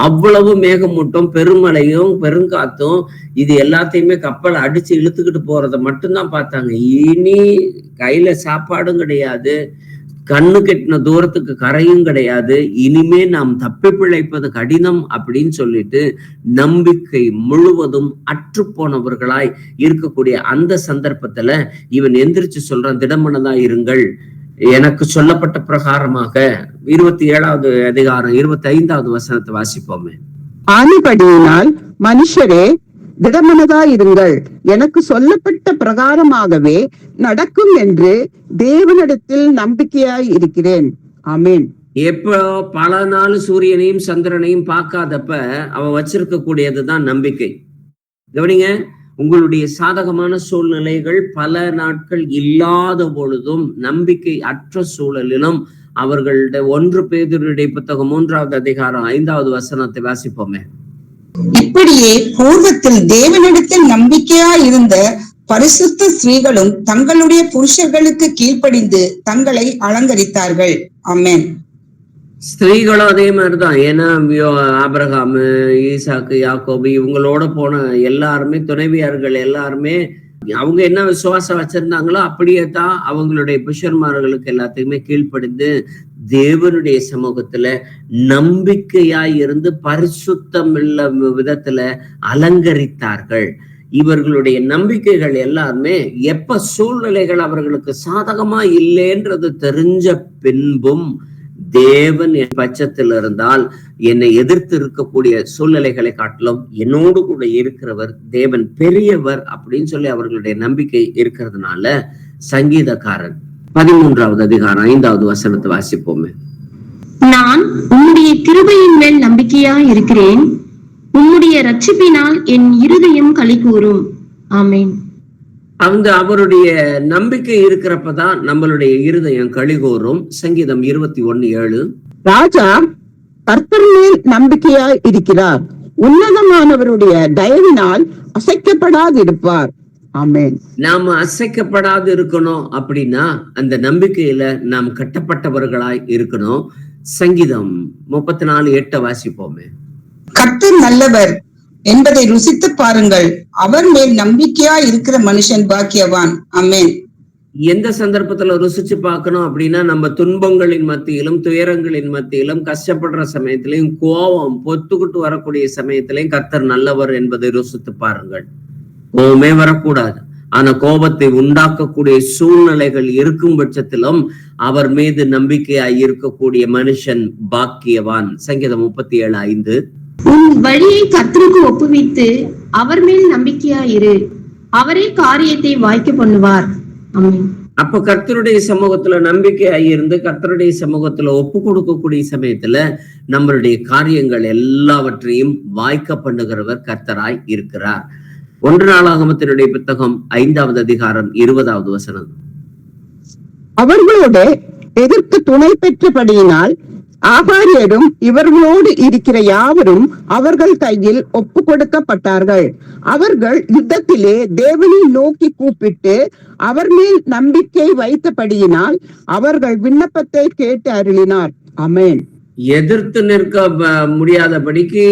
அவ்வளவு மேகமூட்டம், பெருமழையும் பெருங்காத்தும் இது எல்லாத்தையுமே கப்பலை அடிச்சு இழுத்துக்கிட்டு போறதை மட்டும்தான் பார்த்தாங்க. இனி கையில சாப்பாடும் கிடையாது, கண்ணு கெட்டின தூரத்துக்கு கரையும் கிடையாது, இனிமே நாம் தப்பி பிழைப்பது கடினம் அப்படின்னு சொல்லிட்டு நம்பிக்கை முழுவதும் அற்று போனவர்களாய் இருக்கக்கூடிய அந்த சந்தர்ப்பத்துல இவன் எந்திரிச்சு சொல்றான், திடமனதா இருங்கள், எனக்கு சொல்லப்பட்ட பிரகாரமாக. 27வது அதிகாரம் 25வது வசனத்தை வாசிப்போமே. ஆனபடியினால் மனுஷரே திடமனதாயிருங்கள், எனக்கு சொல்லப்பட்ட பிரகாரமாகவே நடக்கும் என்று தேவனிடத்தில் நம்பிக்கையாய் இருக்கிறேன். ஆமென். எப்போ பல நாள் சூரியனையும் சந்திரனையும் பார்க்காதப்ப அவன் வச்சிருக்க கூடியதுதான் நம்பிக்கை. கவனிங்க, உங்களுடைய சாதகமான சூழ்நிலைகள் பல நாட்கள் இல்லாத பொழுதும் நம்பிக்கை அற்ற சூழலிலும் அவர்களுடைய 1 பேதுருடைய புத்தகம் 3வது அதிகாரம் 5வது வசனத்தை வாசிப்போமே. இப்படியே பூர்வத்தில் தேவனிடத்தில் நம்பிக்கையா இருந்த பரிசுத்த ஸ்திரீகளும் தங்களுடைய புருஷர்களுக்கு கீழ்ப்படிந்து தங்களை அலங்கரித்தார்கள். ஆமென். ஸ்திரீகளும் அதே மாதிரிதான். ஏன்னா ஆபிரகாம், ஈசாக்கு, யாக்கோபு இவங்களோட போன எல்லாருமே துணைவியார்கள் எல்லாருமே அவங்க என்ன விசுவாசம் வச்சிருந்தாங்களோ அப்படியே தான் அவங்களுடைய புருஷன்மார்களுக்கு எல்லாத்துக்குமே கீழ்ப்படிந்து தேவனுடைய சமூகத்துல நம்பிக்கையாய் இருந்து பரிசுத்தம் உள்ள விதத்துல அலங்கரித்தார்கள். இவர்களுடைய நம்பிக்கைகள் எல்லாருமே எப்ப சூழ்நிலைகள் அவர்களுக்கு சாதகமா இல்லைன்றது தெரிஞ்ச பின்பும் தேவன் என் பட்சத்தில் இருந்தால் என்னை எதிர்த்து இருக்கக்கூடிய சூழ்நிலைகளை காட்டிலும் என்னோடு கூட இருக்கிறவர் தேவன் பெரியவர் அப்படின்னு சொல்லி அவர்களுடைய நம்பிக்கை இருக்கிறதுனால சங்கீதக்காரன் 13வது அதிகாரம் 5வது வசனத்தை வாசிப்போமே. நான் உம்முடைய கிருபையின் மேல் நம்பிக்கையா இருக்கிறேன், உம்முடைய ரட்சிப்பினால் என் இருதயம் களி கூறும். ஆமென். அவருடைய நம்பிக்கை இருக்கிறப்பதான் நம்மளுடைய இருதயம் களிகூறும். சங்கீதம் 21:7. ராஜா கர்த்தர் மேல் நம்பிக்கையாய் இருக்கிறார், உன்னதமானவருடைய தயவினால் அசைக்கப்படாதிருப்பார். ஆமென். நாம அசைக்கப்படாது இருக்கணும் அப்படின்னா அந்த நம்பிக்கையில நாம் கட்டப்பட்டவர்களாய் இருக்கணும். சங்கீதம் 34:8 வாசிப்போமே. கர்த்தர் நல்லவர் என்பதை ருசித்து பாருங்கள், அவர் மேல் நம்பிக்கையா இருக்கிற மனுஷன் பாக்கியவான். ஆமென். எந்த சந்தர்ப்பத்துல ருசிச்சு பார்க்கணும் அப்படின்னா நம்ம துன்பங்களின் மத்தியிலும் துயரங்களின் மத்தியிலும் கஷ்டப்படுற சமயத்திலையும் கோபம் பொத்துக்கிட்டு வரக்கூடிய சமயத்திலையும் கர்த்தர் நல்லவர் என்பதை ருசித்து பாருங்கள். கோபமே வரக்கூடாது, ஆனா கோபத்தை உண்டாக்கக்கூடிய சூழ்நிலைகள் இருக்கும் பட்சத்திலும் அவர் மீது நம்பிக்கையாய் இருக்கக்கூடிய மனுஷன் பாக்கியவான். சங்கீதம் 37:5. உன் வழியை கர்த்தருக்கு ஒப்புவித்து அவர் மேல் நம்பிக்கையா இரு, அவரே காரியத்தை வாய்க்க பண்ணுவார். ஆமென். அப்ப கர்த்தருடைய சமூகத்துல நம்பிக்கையாய் இருந்து கர்த்தருடைய சமூகத்துல ஒப்பு கொடுக்கக்கூடிய சமயத்துல நம்மளுடைய காரியங்கள் எல்லாவற்றையும் வாய்க்க பண்ணுகிறவர் கர்த்தராய் இருக்கிறார். 1 நாளாகமத்தினுடைய புத்தகம் 5வது அதிகாரம் 20வது வசனம். அவர்களோடு எதிர்த்து துணை பெற்றபடியினால் ஆகாரியரும் இவர்களோடு இருக்கிற யாவரும் அவர்கள் கையில் ஒப்பு கொடுக்கப்பட்டார்கள். அவர்கள் யுத்தத்திலே தேவனை நோக்கி கூப்பிட்டு அவர் மேல் நம்பிக்கை வைத்தபடியினால் அவர்கள் விண்ணப்பத்தை கேட்டு அருளினார். ஆமென். எதிர்த்து நிற்க முடியாதபடிக்கு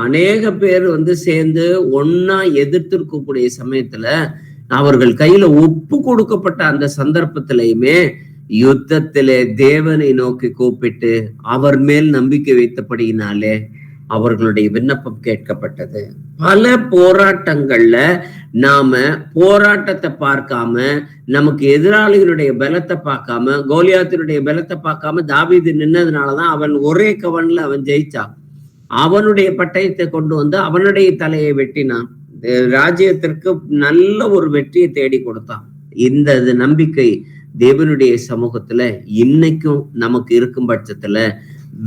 அநேக பேர் சேர்ந்து ஒன்னா எதிர்த்திருக்கக்கூடிய சமயத்துல அவர்கள் கையில ஒப்பு கொடுக்கப்பட்ட அந்த சந்தர்ப்பத்திலையுமே யுத்தத்திலே தேவனை நோக்கி கூப்பிட்டு அவர் மேல் நம்பிக்கை வைத்தபடியினாலே அவர்களுடைய விண்ணப்பம் கேட்கப்பட்டது. பல போராட்டங்கள்ல நாம போராட்டத்தை பார்க்காம, நமக்கு எதிராளிகளுடைய பலத்தை பார்க்காம, கோலியாத்தினுடைய பலத்தை பார்க்காம தாவீது நின்னதுனாலதான் அவன் ஒரே கவன்ல அவன் ஜெயிச்சான். அவனுடைய பட்டயத்தை கொண்டு வந்து அவனுடைய தலையை வெட்டினான். ராஜ்யத்திற்கு நல்ல ஒரு வெற்றியை தேடி கொடுத்தான். இந்த நம்பிக்கை தேவனுடைய சமூகத்துல இன்னைக்கும் நமக்கு இருக்கும் பட்சத்துல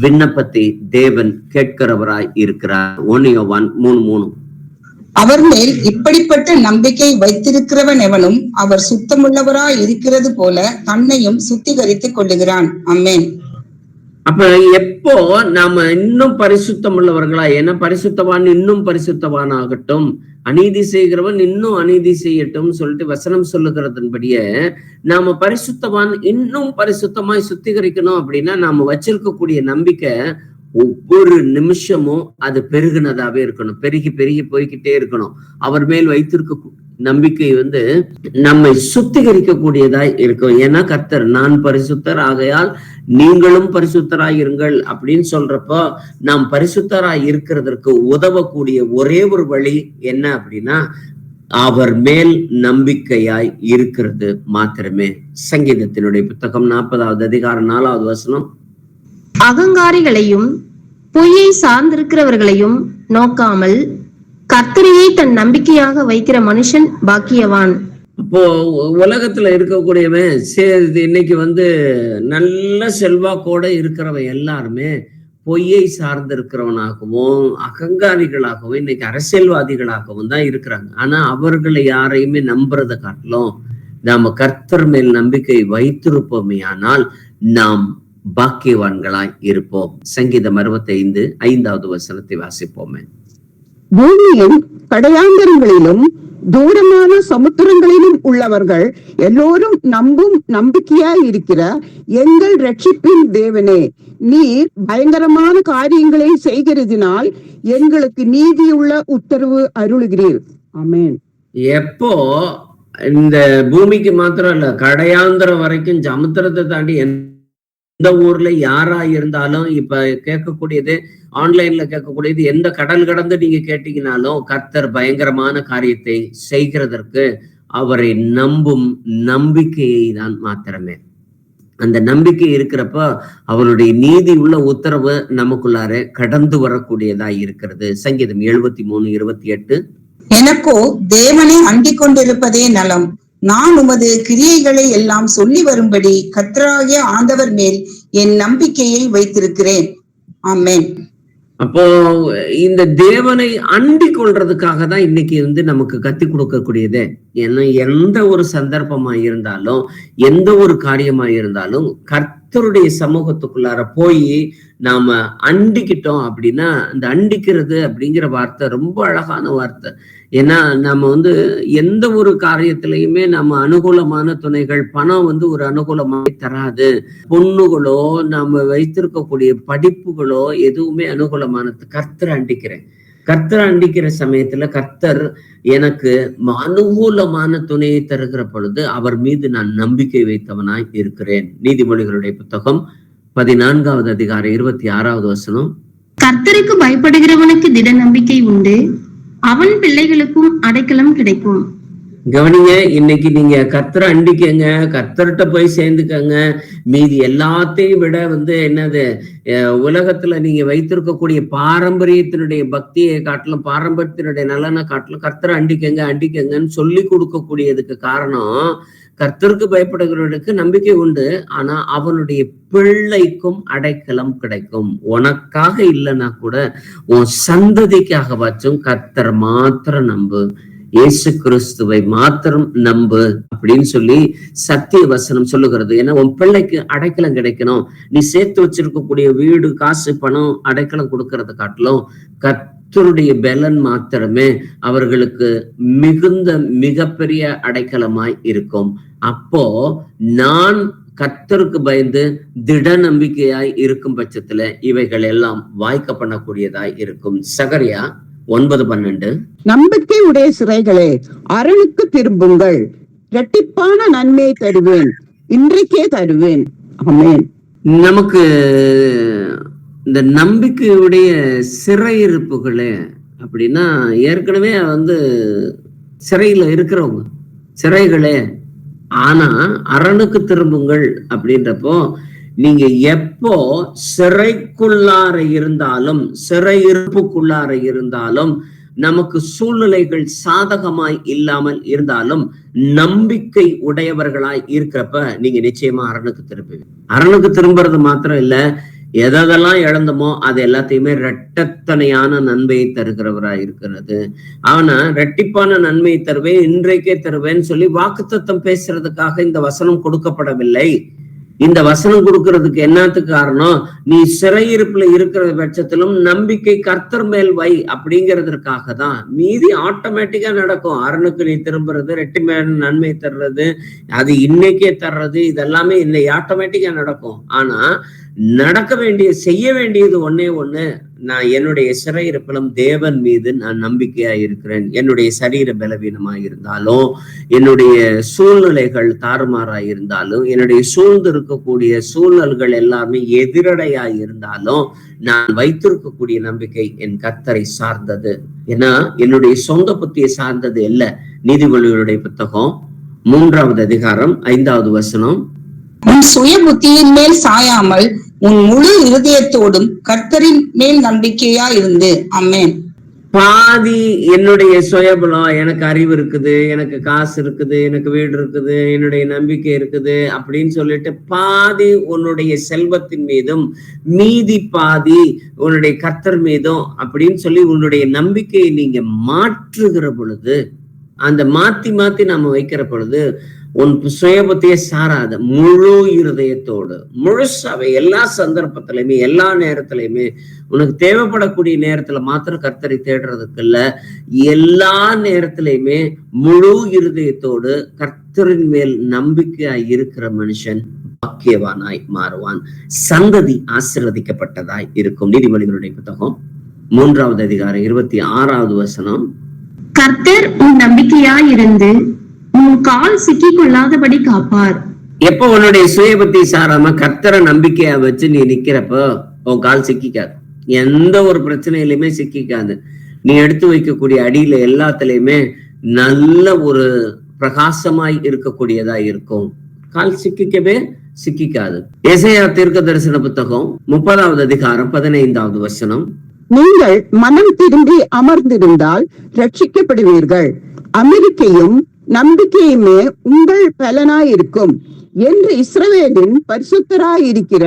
விண்ணப்பத்தை தேவன் கேட்கிறவராய் இருக்கிறார். 1 யோவான் 3:3. அவர் மேல் இப்படிப்பட்ட நம்பிக்கை வைத்திருக்கிறவன் எவனும் அவர் சுத்தமுள்ளவராய் இருக்கிறது போல தன்னையும் சுத்திகரித்துக் கொள்ளுகிறான். ஆமென். அப்ப எப்போ நாம இன்னும் பரிசுத்தம் உள்ளவர்களா, ஏன்னா பரிசுத்தவான் இன்னும் பரிசுத்தவான் ஆகட்டும், அநீதி செய்கிறவன் இன்னும் அநீதி செய்யட்டும் சொல்லிட்டு வசனம் சொல்லுகிறதன்படியே நாம பரிசுத்தவான் இன்னும் பரிசுத்தமாய் சுத்திகரிக்கணும் அப்படின்னா நாம வச்சிருக்கக்கூடிய நம்பிக்கை ஒவ்வொரு நிமிஷமும் அது பெருகுனதாவே இருக்கணும், பெருகி பெருகி போய்கிட்டே இருக்கணும். அவர் மேல் வைத்திருக்க நம்பிக்கை நம்மை சுத்திகரிக்க கூடியதாய் இருக்கும். ஏன்னா கர்த்தர் நான் பரிசுத்தர் ஆகையால் நீங்களும் பரிசுத்தராய் இருங்கள் அப்படின்னு சொல்றப்போ நாம் பரிசுத்தராய் இருக்கிறதற்கு உதவக்கூடிய ஒரே ஒரு வழி என்ன அப்படின்னா அவர் மேல் நம்பிக்கையாய் இருக்கிறது மாத்திரமே. சங்கீதத்தினுடைய புத்தகம் 40வது அதிகாரம் 4வது வசனம், அகங்காரிகளையும் பொய்யை சார்ந்திருக்கிறவர்களையும் நோக்காமல் கர்த்தரையே தன் நம்பிக்கையாக வைக்கிற மனுஷன் பாக்கியவான். அப்போ உலகத்துல இருக்கக்கூடியவன் இன்னைக்கு நல்ல செல்வாக்கோட இருக்கிறவன் எல்லாருமே பொய்யை சார்ந்திருக்கிறவனாகவும் அகங்காரிகளாகவும் இன்னைக்கு அரசியல்வாதிகளாகவும் தான் இருக்கிறாங்க. ஆனா அவர்களை யாரையுமே நம்புறதை காட்டிலும் நாம கர்த்தர் மேல் நம்பிக்கை வைத்திருப்போமே ஆனால் நாம் பாக்கியவான்களாய் இருப்போம். சங்கீதம் 65:5வது வசனத்தை வாசிப்போமே. பூமியின் கடையாந்தரங்களிலும் தூரமான சமுத்திரங்களிலும் உள்ளவர்கள் எல்லோரும் நம்பும் நம்பிக்கையாய் இருக்கிற எங்கள் ரட்சிப்பின் தேவனே, நீர் பயங்கரமான காரியங்களை செய்கிறதினால் எங்களுக்கு நீதியுள்ள உத்தரவு அருளுகிறீர். ஆமென். எப்போ இந்த பூமிக்கு மாத்திரம் இல்ல, கடையாந்தரம் வரைக்கும் சமுத்திரத்தை தாண்டி எந்த ஊர்ல யாரா இருந்தாலும், இப்ப கேட்கக்கூடியது ஆன்லைன்ல கேட்கக்கூடியது, எந்த கடல் கடந்து நீங்க கேட்டீங்கன்னாலும் கர்த்தர் பயங்கரமான காரியத்தை செய்கிறதற்கு அவரை நம்பும் நம்பிக்கையை தான் மாத்திரமே. அந்த நம்பிக்கை இருக்கிறப்ப அவருடைய நீதி உள்ள உத்தரவு நமக்குள்ளார கடந்து வரக்கூடியதா இருக்கிறது. சங்கீதம் 73:28, எனக்கோ தேவனை அண்டிக் கொண்டிருப்பதே நலம், நான் உமது கிரியைகளை எல்லாம் சொல்லி வரும்படி கர்த்தராகிய ஆண்டவர் மேல் என் நம்பிக்கையை வைத்திருக்கிறேன். ஆமென். அப்போ இந்த தேவனை அண்டிக் கொள்றதுக்காக தான் இன்னைக்கு நமக்கு கத்தி கொடுக்கக்கூடியதே. ஏன்னா எந்த ஒரு சந்தர்ப்பமா இருந்தாலும் எந்த ஒரு காரியமா இருந்தாலும் கர்த்தருடைய சமூகத்துக்குள்ளார போய் நாம அண்டிக்கிட்டோம் அப்படின்னா, இந்த அண்டிக்கிறது அப்படிங்கிற வார்த்தை ரொம்ப அழகான வார்த்தை. ஏன்னா நம்ம எந்த ஒரு காரியத்திலையுமே நம்ம அனுகூலமான துணைகள், பணம் ஒரு அனுகூலமாக தராது, பொண்ணுகளோ நம்ம வைத்திருக்கக்கூடிய படிப்புகளோ எதுவுமே அனுகூலமானது. கர்த்தரை அண்டிக்கிறேன், கர்த்தரை அண்டிக்கிற சமயத்துல கர்த்தர் எனக்கு அனுகூலமான துணையை தருகிற பொழுது அவர் மீது நான் நம்பிக்கை வைத்தவனாய் இருக்கிறேன். நீதிமொழிகளுடைய புத்தகம் 14வது அதிகாரம் 26வது வசனம், கர்த்தருக்கு பயப்படுகிறவனுக்கு திட நம்பிக்கை உண்டு, அவன் பிள்ளைகளுக்கும் அடைக்கலம் கிடைக்கும். கவனிங்க, இன்னைக்கு நீங்க கர்த்தரை அண்டிக்கங்க, கர்த்தர்கிட்ட போய் சேர்ந்துக்கங்க. மீதி எல்லாத்தையும் விட என்னது, உலகத்துல நீங்க வைத்திருக்கக்கூடிய பாரம்பரியத்தினுடைய பக்தியை காட்டிலும் பாரம்பரியத்தினுடைய நலனை காட்டிலும் கர்த்தரை அண்டிக்கங்கன்னு சொல்லி கொடுக்கக்கூடியதுக்கு காரணம், கர்த்தருக்கு பயப்படுகிறவனுக்கு நம்பிக்கை உண்டு, ஆனா அவனுடைய பிள்ளைக்கும் அடைக்கலம் கிடைக்கும். உனக்காக இல்லைன்னா கூட உன் சந்ததிக்காக வச்சும் கர்த்தர் மாத்திரம் நம்பு, இயேசு கிறிஸ்துவை மாத்திரம் நம்பு அப்படின்னு சொல்லி சத்திய வசனம் சொல்லுகிறது. ஏன்னா உன் பிள்ளைக்கு அடைக்கலம் கிடைக்கணும். நீ சேர்த்து வச்சிருக்கக்கூடிய வீடு, காசு, பணம் அடைக்கலம் கொடுக்கறத காட்டிலும் கர்த்தருடைய பலன் மாத்திரமே அவர்களுக்கு மிகுந்த மிகப்பெரிய அடைக்கலமாய் இருக்கும். அப்போ நான் கர்த்தருக்கு பயந்து திட நம்பிக்கையாய் இருக்கும் பட்சத்துல இவைகள் எல்லாம் வாய்க்க பண்ணக்கூடியதாய் இருக்கும். சகரியா 9:12, நம்பிக்கை உடைய சிறைகளே அரணுக்கு திரும்புங்கள், இரட்டிப்பான நன்மையை தருவேன், இன்றைக்கே தருவேன். ஆமென். நமக்கு இந்த நம்பிக்கையுடைய சிறையிருப்புகளே அப்படின்னா, ஏற்கனவே சிறையில இருக்கிறவங்க சிறைகளே. ஆனா அரணுக்கு திரும்புங்கள் அப்படின்றப்போ நீங்க எப்போ சிறைக்குள்ளார இருந்தாலும், சிறையிருப்புக்குள்ளார இருந்தாலும், நமக்கு சூழ்நிலைகள் சாதகமாய் இல்லாமல் இருந்தாலும் நம்பிக்கை உடையவர்களாய் இருக்கிறப்ப நீங்க நிச்சயமா அரணுக்கு திரும்புவீங்க. அரணுக்கு திரும்புறது மாத்திரம் இல்ல, எதெல்லாம் இழந்தமோ அது எல்லாத்தையுமே இரட்டத்தனையான நன்மையை தருகிறவராய் இருக்கிறது. ஆனா இரட்டிப்பான நன்மையை தருவேன், இன்றைக்கே தருவேன்னு சொல்லி வாக்குத்தத்தம் பேசுறதுக்காக இந்த வசனம் கொடுக்கப்படவில்லை. இந்த வசனம் கொடுக்கறதுக்கு என்னத்துக்கு காரணம், நீ சிறையிருப்புல இருக்கிற பட்சத்திலும் நம்பிக்கை கர்த்தர் மேல் வை அப்படிங்கிறதுக்காக தான். மீதி ஆட்டோமேட்டிக்கா நடக்கும். அரணுக்கு நீ திரும்புறது, ரெட்டிமையான நன்மை தர்றது, அது இன்னைக்கே தர்றது, இதெல்லாமே இன்னைக்கு ஆட்டோமேட்டிக்கா நடக்கும். ஆனா நடக்க செய்ய வேண்டியது ஒண்ணே ஒண்ணு, நான் என்னுடைய சிறையிருப்பிலும் தேவன் மீது நான் நம்பிக்கையா இருக்கிறேன். என்னுடைய சரீர பலவீனமா இருந்தாலும், என்னுடைய சூழ்நிலைகள் தாறுமாறா இருந்தாலும், என்னுடைய சூழ்ந்து இருக்கக்கூடிய சூழல்கள் எல்லாமே எதிரடையா இருந்தாலும், நான் வைத்திருக்கக்கூடிய நம்பிக்கை என் கர்த்தரை சார்ந்தது. ஏன்னா என்னுடைய சொந்த புத்தியை சார்ந்தது அல்ல. நீதிமொழிகளுடைய புத்தகம் 3வது அதிகாரம் 5வது வசனம், உன் சுய புத்தியின் மேல் சாயாமல் உன் முழு இருதயத்தோடும் கர்த்தரின் மேல் நம்பிக்கையா இருந்து. ஆமென். பாதி என்னுடைய சுயபலம், எனக்கு அறிவு இருக்குது, எனக்கு காசு இருக்குது, எனக்கு வீடு இருக்குது, என்னுடைய நம்பிக்கை இருக்குது அப்படின்னு சொல்லிட்டு பாதி உன்னுடைய செல்வத்தின் மீதும் மீதி பாதி உன்னுடைய கர்த்தர் மீதும் அப்படின்னு சொல்லி உன்னுடைய நம்பிக்கையை நீங்க மாற்றுகிற பொழுது, அந்த மாத்தி நம்ம வைக்கிற பொழுது உன் சுயபத்தையே சாராத முழு இருதயத்தோடு முழுசாவே எல்லா சந்தர்ப்பத்திலையுமே எல்லா நேரத்திலையுமே உனக்கு தேவைப்படக்கூடிய நேரத்துல மாத்திரம் கர்த்தரை தேடுறதுக்கு இல்ல, எல்லா நேரத்திலையுமே முழு இருதயத்தோடு கர்த்தரின் மேல் நம்பிக்கையாய் இருக்கிற மனுஷன் பாக்கியவானாய் மாறுவான். சந்ததி ஆசீர்வதிக்கப்பட்டதாய் இருக்கும். நீதிமொழிகளுடைய புத்தகம் 3வது அதிகாரம் 26வது வசனம், கர்த்தர் உன் நம்பிக்கையாய் இருந்து உன் கால் சிக்கிக் கொள்ளாதபடி காப்பார். எப்ப உன்னுடைய சுயபத்தி சாராம கர்த்தரை நம்பிக்கையா வச்சு நீ நிக்கிறப்போ உன் கால் சிக்கிக்காது. எந்த ஒரு பிரச்சனையிலுமே சிக்கிக்காது. நீ எடுத்து வைக்கக்கூடிய அடியில எல்லாத்துலயுமே நல்ல ஒரு பிரகாசமாய் இருக்கக்கூடியதா இருக்கும். கால் சிக்கிக்காது. எசையா தீர்க்க தரிசன புத்தகம் 30வது அதிகாரம் 15வது வசனம், நீங்கள் மனம் திரும்பி அமர்ந்திருந்தால் ரட்சிக்கப்படுவீர்கள். அமெரிக்கையும் நம்பிக்கையுமே உங்கள் பலனாயிருக்கும் என்று இஸ்ரவேலின் பரிசுத்தராயிருக்கிற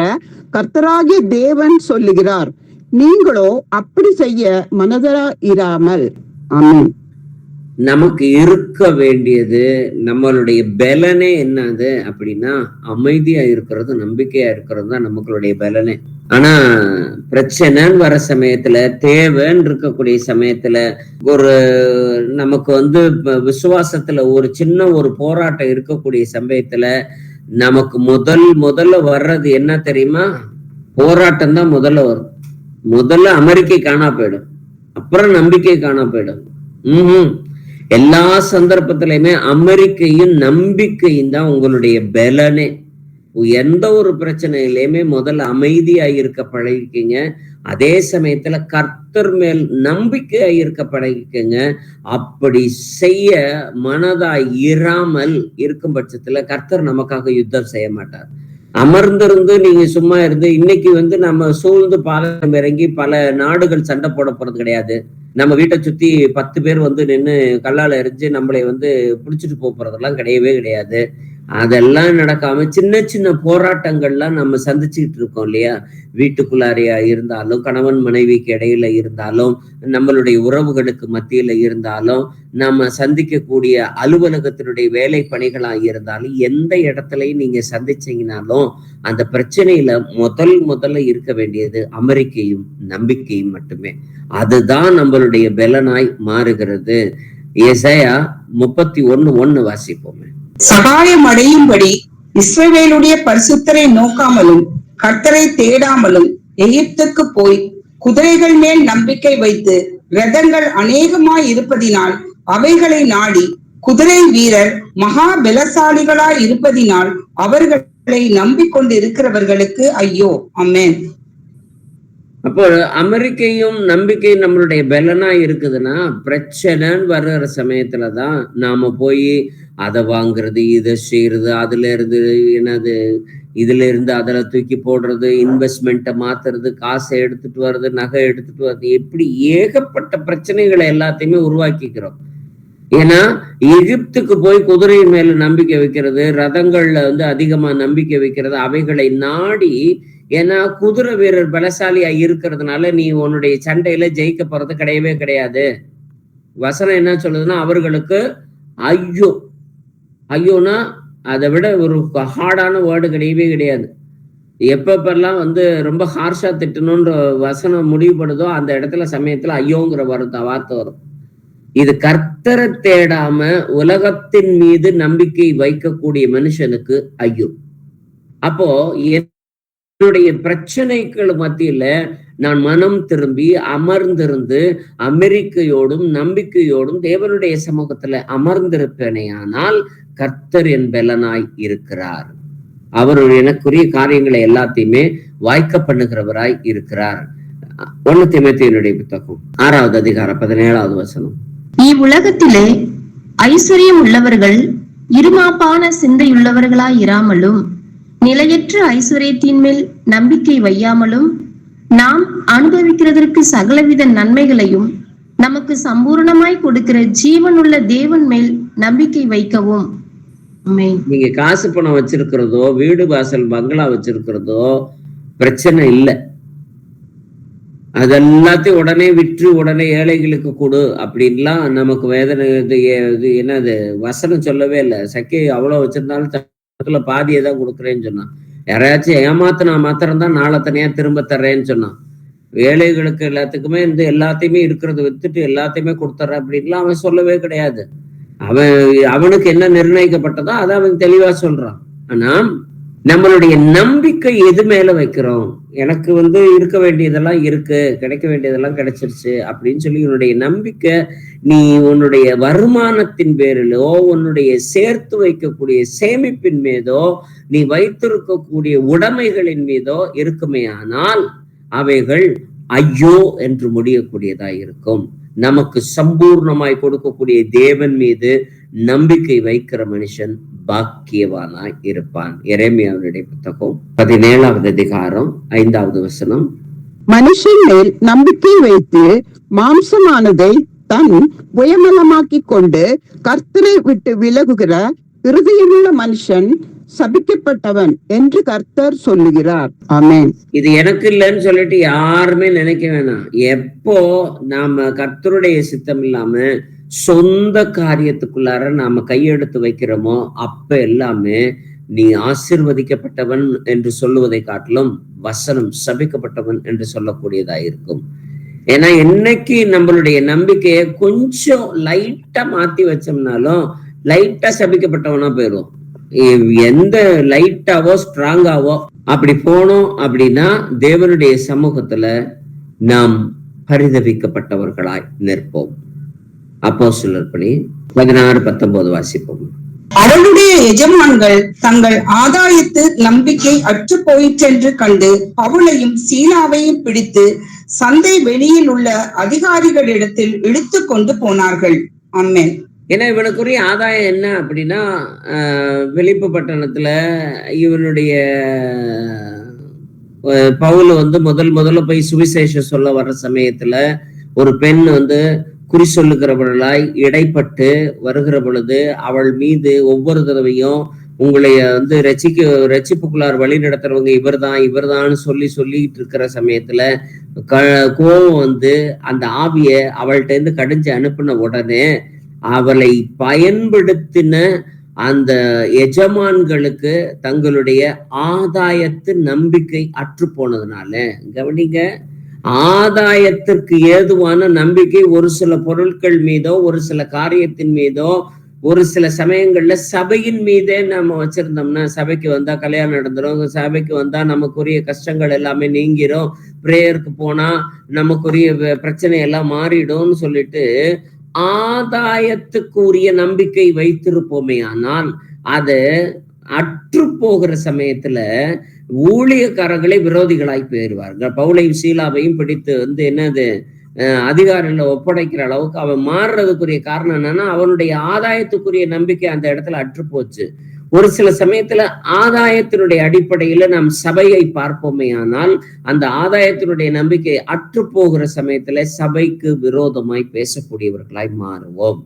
கர்த்தராகிய தேவன் சொல்லுகிறார். நீங்களோ அப்படி செய்ய மனதரா இராமல். ஆமென். நமக்கு இருக்க வேண்டியது, நம்மளுடைய பலனே என்னது அப்படின்னா அமைதியா இருக்கிறது, நம்பிக்கையா இருக்கிறது தான் நமங்களுடைய பலனே. ஆனா பிரச்சனைன்னு வர சமயத்துல, தேவைன்னு இருக்கக்கூடிய சமயத்துல, ஒரு நமக்கு விசுவாசத்துல ஒரு சின்ன ஒரு போராட்டம் இருக்கக்கூடிய சமயத்துல நமக்கு முதல்ல வர்றது என்ன தெரியுமா? போராட்டம் தான் முதல்ல வரும். முதல்ல அமெரிக்கை காணா போயிடும், அப்புறம் நம்பிக்கை காணா போயிடும். எல்லா சந்தர்ப்பத்திலையுமே அமெரிக்கையும் நம்பிக்கையும் தான் உங்களுடைய பலனே. எந்த ஒரு பிரச்சனையிலையுமே முதல்ல அமைதியா இருக்க பழகிக்கங்க. அதே சமயத்துல கர்த்தர் மேல் நம்பிக்கையா இருக்க பழகிக்கங்க. அப்படி செய்ய மனதாய் இராமல் இருக்கும் பட்சத்துல கர்த்தர் நமக்காக யுத்தம் செய்ய மாட்டார். அமர்ந்திருந்து நீங்க சும்மா இருந்து இன்னைக்கு நம்ம சூழ்ந்து பாலம் இறங்கி பல நாடுகள் சண்டை போட போறது கிடையாது. நம்ம வீட்டை சுத்தி 10 பேர் நின்று கல்லால எரிஞ்சு நம்மளை பிடிச்சிட்டு போறதெல்லாம் கிடையவே கிடையாது. அதெல்லாம் நடக்காம சின்ன சின்ன போராட்டங்கள்லாம் நம்ம சந்திச்சுக்கிட்டு இருக்கோம் இல்லையா? வீட்டுக்குள்ளாரையா இருந்தாலும், கணவன் மனைவிக்கு இடையில இருந்தாலும், நம்மளுடைய உறவுகளுக்கு மத்தியில இருந்தாலும், நம்ம சந்திக்கக்கூடிய அலுவலகத்தினுடைய வேலை பணிகளா இருந்தாலும், எந்த இடத்துலயும் நீங்க சந்திச்சீங்கனாலும் அந்த பிரச்சனையில முதல்ல இருக்க வேண்டியது அமெரிக்கையும் நம்பிக்கையும் மட்டுமே. அதுதான் நம்மளுடைய பலனாய் மாறுகிறது. ஏசாயா 31:1 வாசிப்போமே. சகாயம் அடையும்படி இஸ்ரவேலுடைய பரிசுத்தரை நோக்காமலும் கர்த்தரை தேடாமலும் எகிப்துக்கு போய் குதிரைகள் மேல் நம்பிக்கை வைத்து ரதங்கள் அநேகமாய் இருப்பதினால் அவைகளை நாடி குதிரை வீரர் மகா பலசாலிகளாய் இருப்பதினால் அவர்களை நம்பிக்கொண்டு இருக்கிறவர்களுக்கு ஐயோ. ஆமென். அப்போ அமெரிக்கையும் நம்பிக்கையும் நம்மளுடைய பலனா இருக்குதுன்னா, பிரச்சனைன்னு வர்ற சமயத்துலதான் நாம போய் அதை வாங்குறது, இதை செய்யறது, இதுல இருந்து அதுல தூக்கி போடுறது, இன்வெஸ்ட்மெண்ட்டை மாத்துறது, காசை எடுத்துட்டு வர்றது, நகை எடுத்துட்டு வர்றது, எப்படி ஏகப்பட்ட பிரச்சனைகளை எல்லாத்தையுமே உருவாக்கிக்கிறோம். ஏன்னா எகிப்துக்கு போய் குதிரை மேல நம்பிக்கை வைக்கிறது, ரதங்கள்ல அதிகமா நம்பிக்கை வைக்கிறது, அவைகளை நாடி. ஏன்னா குதிரை வீரர் பலசாலியா இருக்கிறதுனால நீ உன்னுடைய சண்டையில ஜெயிக்க போறது கிடையவே கிடையாது. வசனம் என்ன சொல்லுதுன்னா, அவர்களுக்கு ஐயோ. ஐயோனா அதை விட ஒரு ஹார்டான வேர்டு கிடையவே கிடையாது. எப்பப்பெல்லாம் ரொம்ப ஹார்ஷா திட்டணும்ன்ற வசனம் முடிவுபடுதோ அந்த இடத்துல சமயத்துல ஐயோங்கிற வார்த்தை வரும். இது கர்த்தரை தேடாம உலகத்தின் மீது நம்பிக்கை வைக்கக்கூடிய மனுஷனுக்கு ஐயோ. அப்போ என்னுடைய பிரச்சனைகள் மத்தியில நான் மனம் திரும்பி அமர்ந்திருந்து அமெரிக்கையோடும் நம்பிக்கையோடும் தேவனுடைய சமூகத்துல அமர்ந்திருப்பேனேயானால் கர்த்தர் என் பலனாய் இருக்கிறார். அவர் எனக்குரிய காரியங்களை எல்லாத்தையுமே வாய்க்க பண்ணுகிறவராய் இருக்கிறார். 1 தீமோத்தேயுனுடைய புத்தகம் 6வது அதிகாரம் 17வது வசனம். இவ்வுலகத்திலே ஐஸ்வர்யம் உள்ளவர்கள் இருமாப்பான சிந்தையுள்ளவர்களாய் இராமலும் நிலையற்ற ஐஸ்வர்யத்தின் மேல் நம்பிக்கை வையாமலும் நாம் அனுபவிக்கிறதற்கு சகலவித நன்மைகளையும் நமக்கு சம்பூர்ணமாய் கொடுக்கிற ஜீவனுள்ள தேவன் மேல் நம்பிக்கை வைக்கவும். நீங்க காசு பணம் வச்சிருக்கிறதோ வீடு வாசல் பங்களா வச்சிருக்கிறதோ பிரச்சனை இல்லை. அதெல்லாத்தையும் உடனே விற்று உடனே ஏழைகளுக்கு கொடு அப்படின்லாம் நமக்கு வேதனை. என்னது வசனம் சொல்லவே இல்லை. சக்கை அவ்வளவு வச்சிருந்தாலும் பாதியை தான் கொடுக்குறேன்னு சொன்னான். யாராச்சும் ஏமாத்தினா மாத்திரம்தான் நாளை தனியா திரும்ப தர்றேன்னு சொன்னான். ஏழைகளுக்கு எல்லாத்துக்குமே எல்லாத்தையுமே இருக்கிறத வித்துட்டு எல்லாத்தையுமே கொடுத்துட்ற அப்படின்லாம் அவன் சொல்லவே கிடையாது. அவனுக்கு என்ன நிர்ணயிக்கப்பட்டதோ அதை அவன் தெளிவா சொல்றான். ஆனா நம்மளுடைய நம்பிக்கை எது மேல வைக்கிறோம்? எனக்கு இருக்க வேண்டியதெல்லாம் இருக்கு, கிடைக்க வேண்டியதெல்லாம் கிடைச்சிருச்சு அப்படின்னு சொல்லி உன்னுடைய நம்பிக்கை நீ உன்னுடைய வருமானத்தின் பேரிலோ உன்னுடைய சேர்த்து வைக்கக்கூடிய சேமிப்பின் மீதோ நீ வைத்திருக்கக்கூடிய உடைமைகளின் மீதோ இருக்குமே ஆனால் அவைகள் ஐயோ என்று முடியக்கூடியதா இருக்கும். நமக்கு சம்பூர்ணமாய் கொடுக்கக்கூடிய தேவன் மீது நம்பிக்கை வைக்கிற மனுஷன் பாக்கியவானாய் இருப்பான். எரேமியாவுடைய புத்தகம் 17வது அதிகாரம் 5வது வசனம். மனுஷன் மேல் நம்பிக்கை வைத்து மாம்சமானதை தன் உயமலமாக்கி கொண்டு கர்த்தரை விட்டு விலகுகிற இருதயமுள்ள மனுஷன் சபிக்கப்பட்டவன் என்று கர்த்தர் சொல்லுகிறார். ஆமென். இது எனக்கு இல்லைன்னு சொல்லிட்டு யாருமே நினைக்க வேணாம். எப்போ நாம கர்த்தருடைய சித்தம் இல்லாம சொந்த காரியத்துக்குள்ளார நாம கையெடுத்து வைக்கிறோமோ அப்ப எல்லாமே நீ ஆசீர்வதிக்கப்பட்டவன் என்று சொல்லுவதை காட்டிலும் வசனம் சபிக்கப்பட்டவன் என்று சொல்லக்கூடியதா இருக்கும். ஏன்னா என்னைக்கு நம்மளுடைய நம்பிக்கையை கொஞ்சம் லைட்டா மாத்தி வச்சோம்னாலும் லைட்டா சபிக்கப்பட்டவனா போயிடும். எந்த லைட்டாவோ ஸ்ட்ராங்காவோ அப்படி போனோம் அப்படின்னா தேவனுடைய சமூகத்துல நாம் பரிதவிக்கப்பட்டவர்களாய் நிற்போம். அப்போஸ்தலர் பணி 16:19 வாசிப்போம். அவளுடைய எஜமான்கள் தங்கள் ஆதாயத்து நம்பிக்கை அற்று போயிற்றென்று கண்டு பவுலையும் சீலாவையும் பிடித்து சந்தை வெளியில் உள்ள அதிகாரிகளிடத்தில் இழுத்து கொண்டு போனார்கள். ஆமென். ஏன்னா இவனுக்குரிய ஆதாயம் என்ன அப்படின்னா வெளிப்பு பட்டணத்துல இவனுடைய பவுல் முதல்ல போய் சுவிசேஷம் சொல்ல வர்ற சமயத்துல ஒரு பெண் குறி சொல்லுகிறவர்களாய் இடைப்பட்டு வருகிற பொழுது அவள் மீது ஒவ்வொரு தடவையும் உங்களைய ரட்சிப்புக்குள்ளார் வழி நடத்துறவங்க இவர்தான் சொல்லிட்டு இருக்கிற சமயத்துல கோவம் அந்த ஆவிய அவள்கிட்ட இருந்து கடிஞ்சு அனுப்பின உடனே அவளை பயன்படுத்தின அந்த எஜமான்களுக்கு தங்களுடைய ஆதாயத்து நம்பிக்கை அற்று போனதுனால, கவனிங்க, ஆதாயத்திற்கு ஏதுவான நம்பிக்கை ஒரு சில பொருட்கள் மீதோ ஒரு சில காரியத்தின் மீதோ ஒரு சில சமயங்கள்ல சபையின் மீதே நம்ம வச்சிருந்தோம்னா, சபைக்கு வந்தா கல்யாணம் நடந்துரும், சபைக்கு வந்தா நமக்குரிய கஷ்டங்கள் எல்லாமே நீங்கிரும், பிரேயருக்கு போனா நமக்குரிய பிரச்சனை எல்லாம் மாறிடும்னு சொல்லிட்டு ஆதாயத்துக்குரிய நம்பிக்கை வைத்திருப்போமே ஆனால் அது அற்று போகிற சமயத்துல ஊழியக்காரர்களே விரோதிகளாய் போயிடுவார்கள். பவுலையும் சீலாவையும் பிடித்து என்னது அதிகாரில ஒப்படைக்கிற அளவுக்கு அவன் மாறுறதுக்குரிய காரணம் என்னன்னா அவனுடைய ஆதாயத்துக்குரிய நம்பிக்கை அந்த இடத்துல அற்று போச்சு. ஒரு சில சமயத்துல ஆதாயத்தினுடைய அடிப்படையில நாம் சபையை பார்ப்போமே ஆனால் அந்த ஆதாயத்தினுடைய நம்பிக்கை அற்று போகிற சமயத்துல சபைக்கு விரோதமாய் பேசக்கூடியவர்களாய் மாறுவோம்.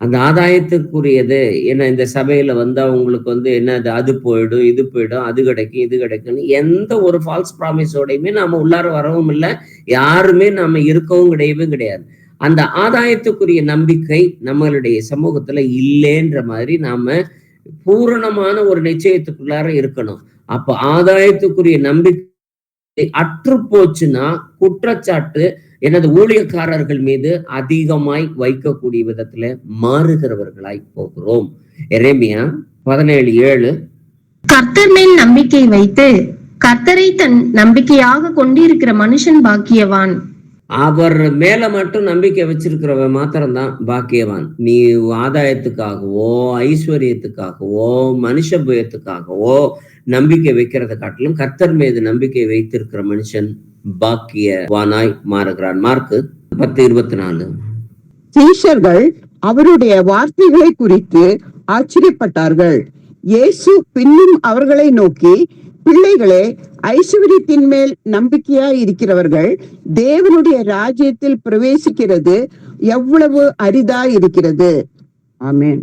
அந்த ஆதாயத்துக்குரியது என்ன, இந்த சபையில அவங்களுக்கு என்னது அது போயிடும் இது போயிடும் அது கிடைக்கும் இது கிடைக்கும்னு எந்த ஒரு ஃபால்ஸ் ப்ராமிஸோடையுமே நாம உள்ளார வரவும் இல்லை, யாருமே நாம இருக்கவும் கிடையாது. அந்த ஆதாயத்துக்குரிய நம்பிக்கை நம்மளுடைய சமூகத்துல இல்லைன்ற மாதிரி நாம பூரணமான ஒரு நிச்சயத்துக்குள்ளார இருக்கணும். அப்ப ஆதாயத்துக்குரிய நம்பிக்கை அற்று போச்சுன்னா குற்றச்சாட்டு எனது ஊழியக்காரர்கள் மீது அதிகமாய் வைக்கக்கூடிய விதத்துல மாறுகிறவர்களாய் போகிறோம். எரேமியா 17:7. கர்த்தர் மேல் நம்பிக்கை வைத்து கர்த்தரை தன் நம்பிக்கையாக கொண்டிருக்கிற மனுஷன் பாக்கியவான். அவர் மேல மட்டும் நம்பிக்கை வச்சிருக்கிறவன் மாத்திரம்தான் பாக்கியவான். நீ ஆதாயத்துக்காகவோ ஐஸ்வர்யத்துக்காகவோ மனுஷ பயத்துக்காகவோ நம்பிக்கை வைக்கிறத காட்டிலும் கர்த்தர் மீது நம்பிக்கை வைத்திருக்கிற மனுஷன் பாக்கியவானாய் மாறுகிறான். மார்க்கு 10:24. சீஷர்கள் அவருடைய வார்த்தைகளை குறித்து ஆச்சரியப்பட்டார்கள். இயேசு பின்னும் அவர்களை நோக்கி, பிள்ளைகளே, ஐஸ்வர்யத்தின் மேல் நம்பிக்கையாய் இருக்கிறவர்கள் தேவனுடைய ராஜ்யத்தில் பிரவேசிக்கிறது எவ்வளவு அரிதாய் இருக்கிறது. ஆமென்.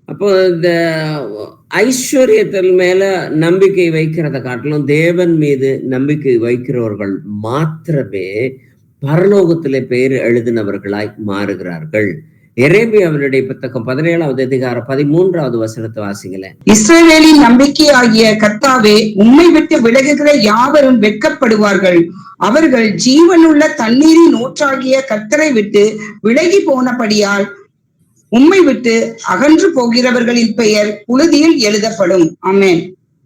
அப்போ இந்த ஐஸ்வர்யத்தின் மேல நம்பிக்கை வைக்கிறத காட்டிலும் தேவன் மீது நம்பிக்கை வைக்கிறவர்கள் மாத்திரமே பரலோகத்திலே பெயர் எழுதினவர்களாய் மாறுகிறார்கள். எரேமியாவினுடைய புத்தகம் 17வது அதிகாரம் 13வது வசனத்தை வாசிங்களேன். இஸ்ரவேலின் நம்பிக்கையாகிய கர்த்தாவே, உம்மை விட்டு விலகுகிற யாவரும் வெட்கப்படுவார்கள். அவர்கள் ஜீவனுள்ள தண்ணீரின் ஊற்றாகிய கர்த்தரை விட்டு விலகி போனபடியால் உம்மை விட்டு அகன்று போகிறவர்களின் பெயர் புழுதியில் எழுதப்படும். ஆமென்.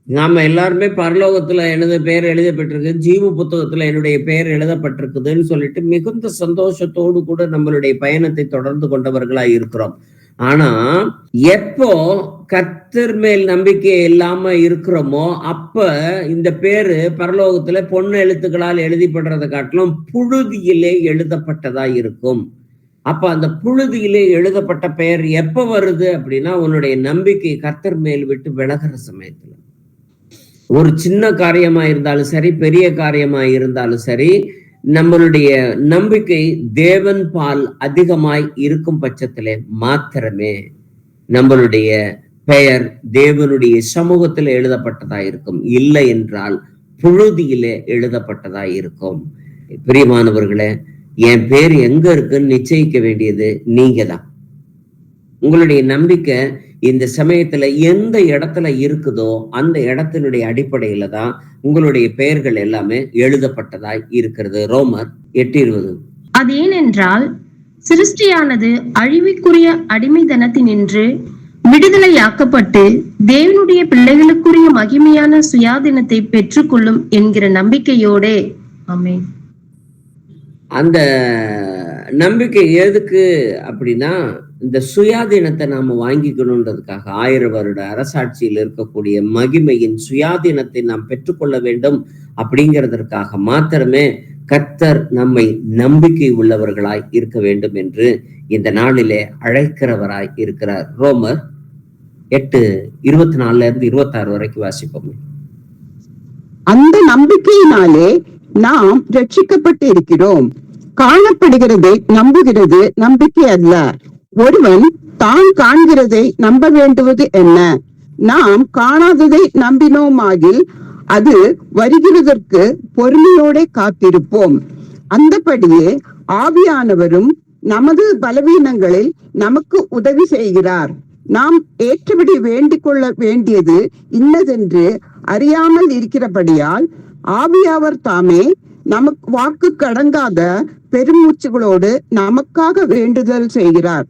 நாம எல்லாருமே பரலோகத்துல எனது பெயர் எழுதப்பட்டிருக்கு, ஜீவ புத்தகத்துல என்னுடைய பெயர் எழுதப்பட்டிருக்குதுன்னு சொல்லிட்டு மிகுந்த சந்தோஷத்தோடு கூட நம்மளுடைய பயணத்தை தொடர்ந்து கொண்டவர்களாய் இருக்கிறோம். ஆனா எப்போ கர்த்தர் மேல் நம்பிக்கை இல்லாம இருக்கிறோமோ அப்ப இந்த பேரு பரலோகத்துல பொண்ணு எழுத்துக்களால் எழுதிப்படுறதை காட்டிலும் புழுதியிலே எழுதப்பட்டதா இருக்கும். அப்ப அந்த புழுதியிலே எழுதப்பட்ட பெயர் எப்ப வருது அப்படின்னா, உன்னுடைய நம்பிக்கை கர்த்தர் மேல் விட்டு விலகிற சமயத்துல. ஒரு சின்ன காரியமா இருந்தாலும் சரி, பெரிய காரியமா இருந்தாலும் சரி, நம்மளுடைய நம்பிக்கை தேவன் பால் அதிகமாய் இருக்கும் பட்சத்திலே மாத்திரமே நம்மளுடைய பெயர் தேவனுடைய சமூகத்தில் எழுதப்பட்டதா இருக்கும். இல்லை என்றால் புழுதியிலே எழுதப்பட்டதா இருக்கும். பிரியமானவர்களே, என் பேர் எங்க இருக்குன்னு நிச்சயிக்க வேண்டியது நீங்க தான். உங்களுடைய நம்பிக்கை இந்த சமயத்துல எந்த இடத்துல இருக்குதோ அந்த இடத்தினுடைய அடிப்படையில தான் உங்களுடைய பெயர்கள் எல்லாமே எழுதப்பட்டதாய் இருக்கிறது. ரோமர் 8:20. அது ஏனென்றால் சிருஷ்டியானது அழிவுக்குரிய அடிமைத்தனத்தினின்று விடுதலையாக்கப்பட்டு தேவனுடைய பிள்ளைகளுக்குரிய மகிமையான சுயாதீனத்தை பெற்றுக்கொள்ளும் என்கிற நம்பிக்கையோடே. ஆமென். அந்த நம்பிக்கை எதுக்கு அப்படின்னா, இந்த சுயாதீனத்தை நாம வாங்கிக்கணுன்றதுக்காக 1000 வருட அரசாட்சியில் இருக்கக்கூடிய மகிமையின் சுயாதீனத்தை நாம் பெற்றுக்கொள்ள வேண்டும் அப்படிங்கிறதற்காக மாத்திரமே கர்த்தர் நம்மை நம்பிக்கை உள்ளவர்களாய் இருக்க வேண்டும் என்று இந்த நாளிலே அழைக்கிறவராய் இருக்கிறார். ரோமர் 8:24-26 வரைக்கும் வாசிப்போம். அந்த நம்பிக்கையினாலே நாம் ரட்சிக்கப்பட்டு இருக்கிறோம். காணப்படுகிறதை நம்புகிறது நம்பிக்கை அல்ல. ஒருவன் தான் காண்கிறதை நம்ப வேண்டுவது என்ன? நாம் காணாததை நம்பினோமாகில் அது வருகிறதற்கு பொறுமையோட காத்திருப்போம். அந்தபடியே ஆவியானவரும் நமது பலவீனங்களில் நமக்கு உதவி செய்கிறார். நாம் ஏற்றபடி வேண்டிக் கொள்ள வேண்டியது இன்னதென்று அறியாமல் இருக்கிறபடியால் ஆவியாவர் தாமே நமக்கு வாக்கு கடங்காத பெருமூச்சுகளோடு நமக்காக வேண்டுதல் செய்கிறார்.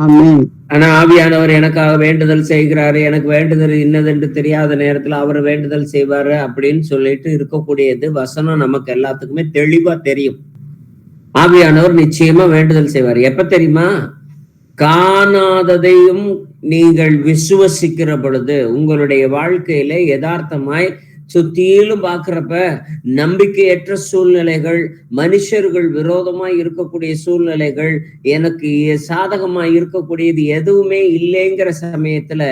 ஆமென். ஆனா ஆவியானவர் எனக்காக வேண்டுதல் செய்கிறாரு, எனக்கு வேண்டுதல் இன்னதென்று தெரியாத நேரத்துல அவர் வேண்டுதல் செய்வாரு அப்படின்னு சொல்லிட்டு இருக்கக்கூடியது வசனம் நமக்கு எல்லாத்துக்குமே தெளிவா தெரியும். ஆவியானவர் நிச்சயமா வேண்டுதல் செய்வார். எப்ப தெரியுமா? காணாததையும் நீங்கள் விசுவசிக்கிற பொழுது, உங்களுடைய வாழ்க்கையில யதார்த்தமாய் சுத்தியிலும் பாக்குறப்ப நம்பிக்கையற்ற சூழ்நிலைகள், மனுஷர்கள் விரோதமாய் இருக்கக்கூடிய சூழ்நிலைகள், எனக்கு சாதகமாய் இருக்கக்கூடியது எதுவுமே இல்லைங்கிற சமயத்துல,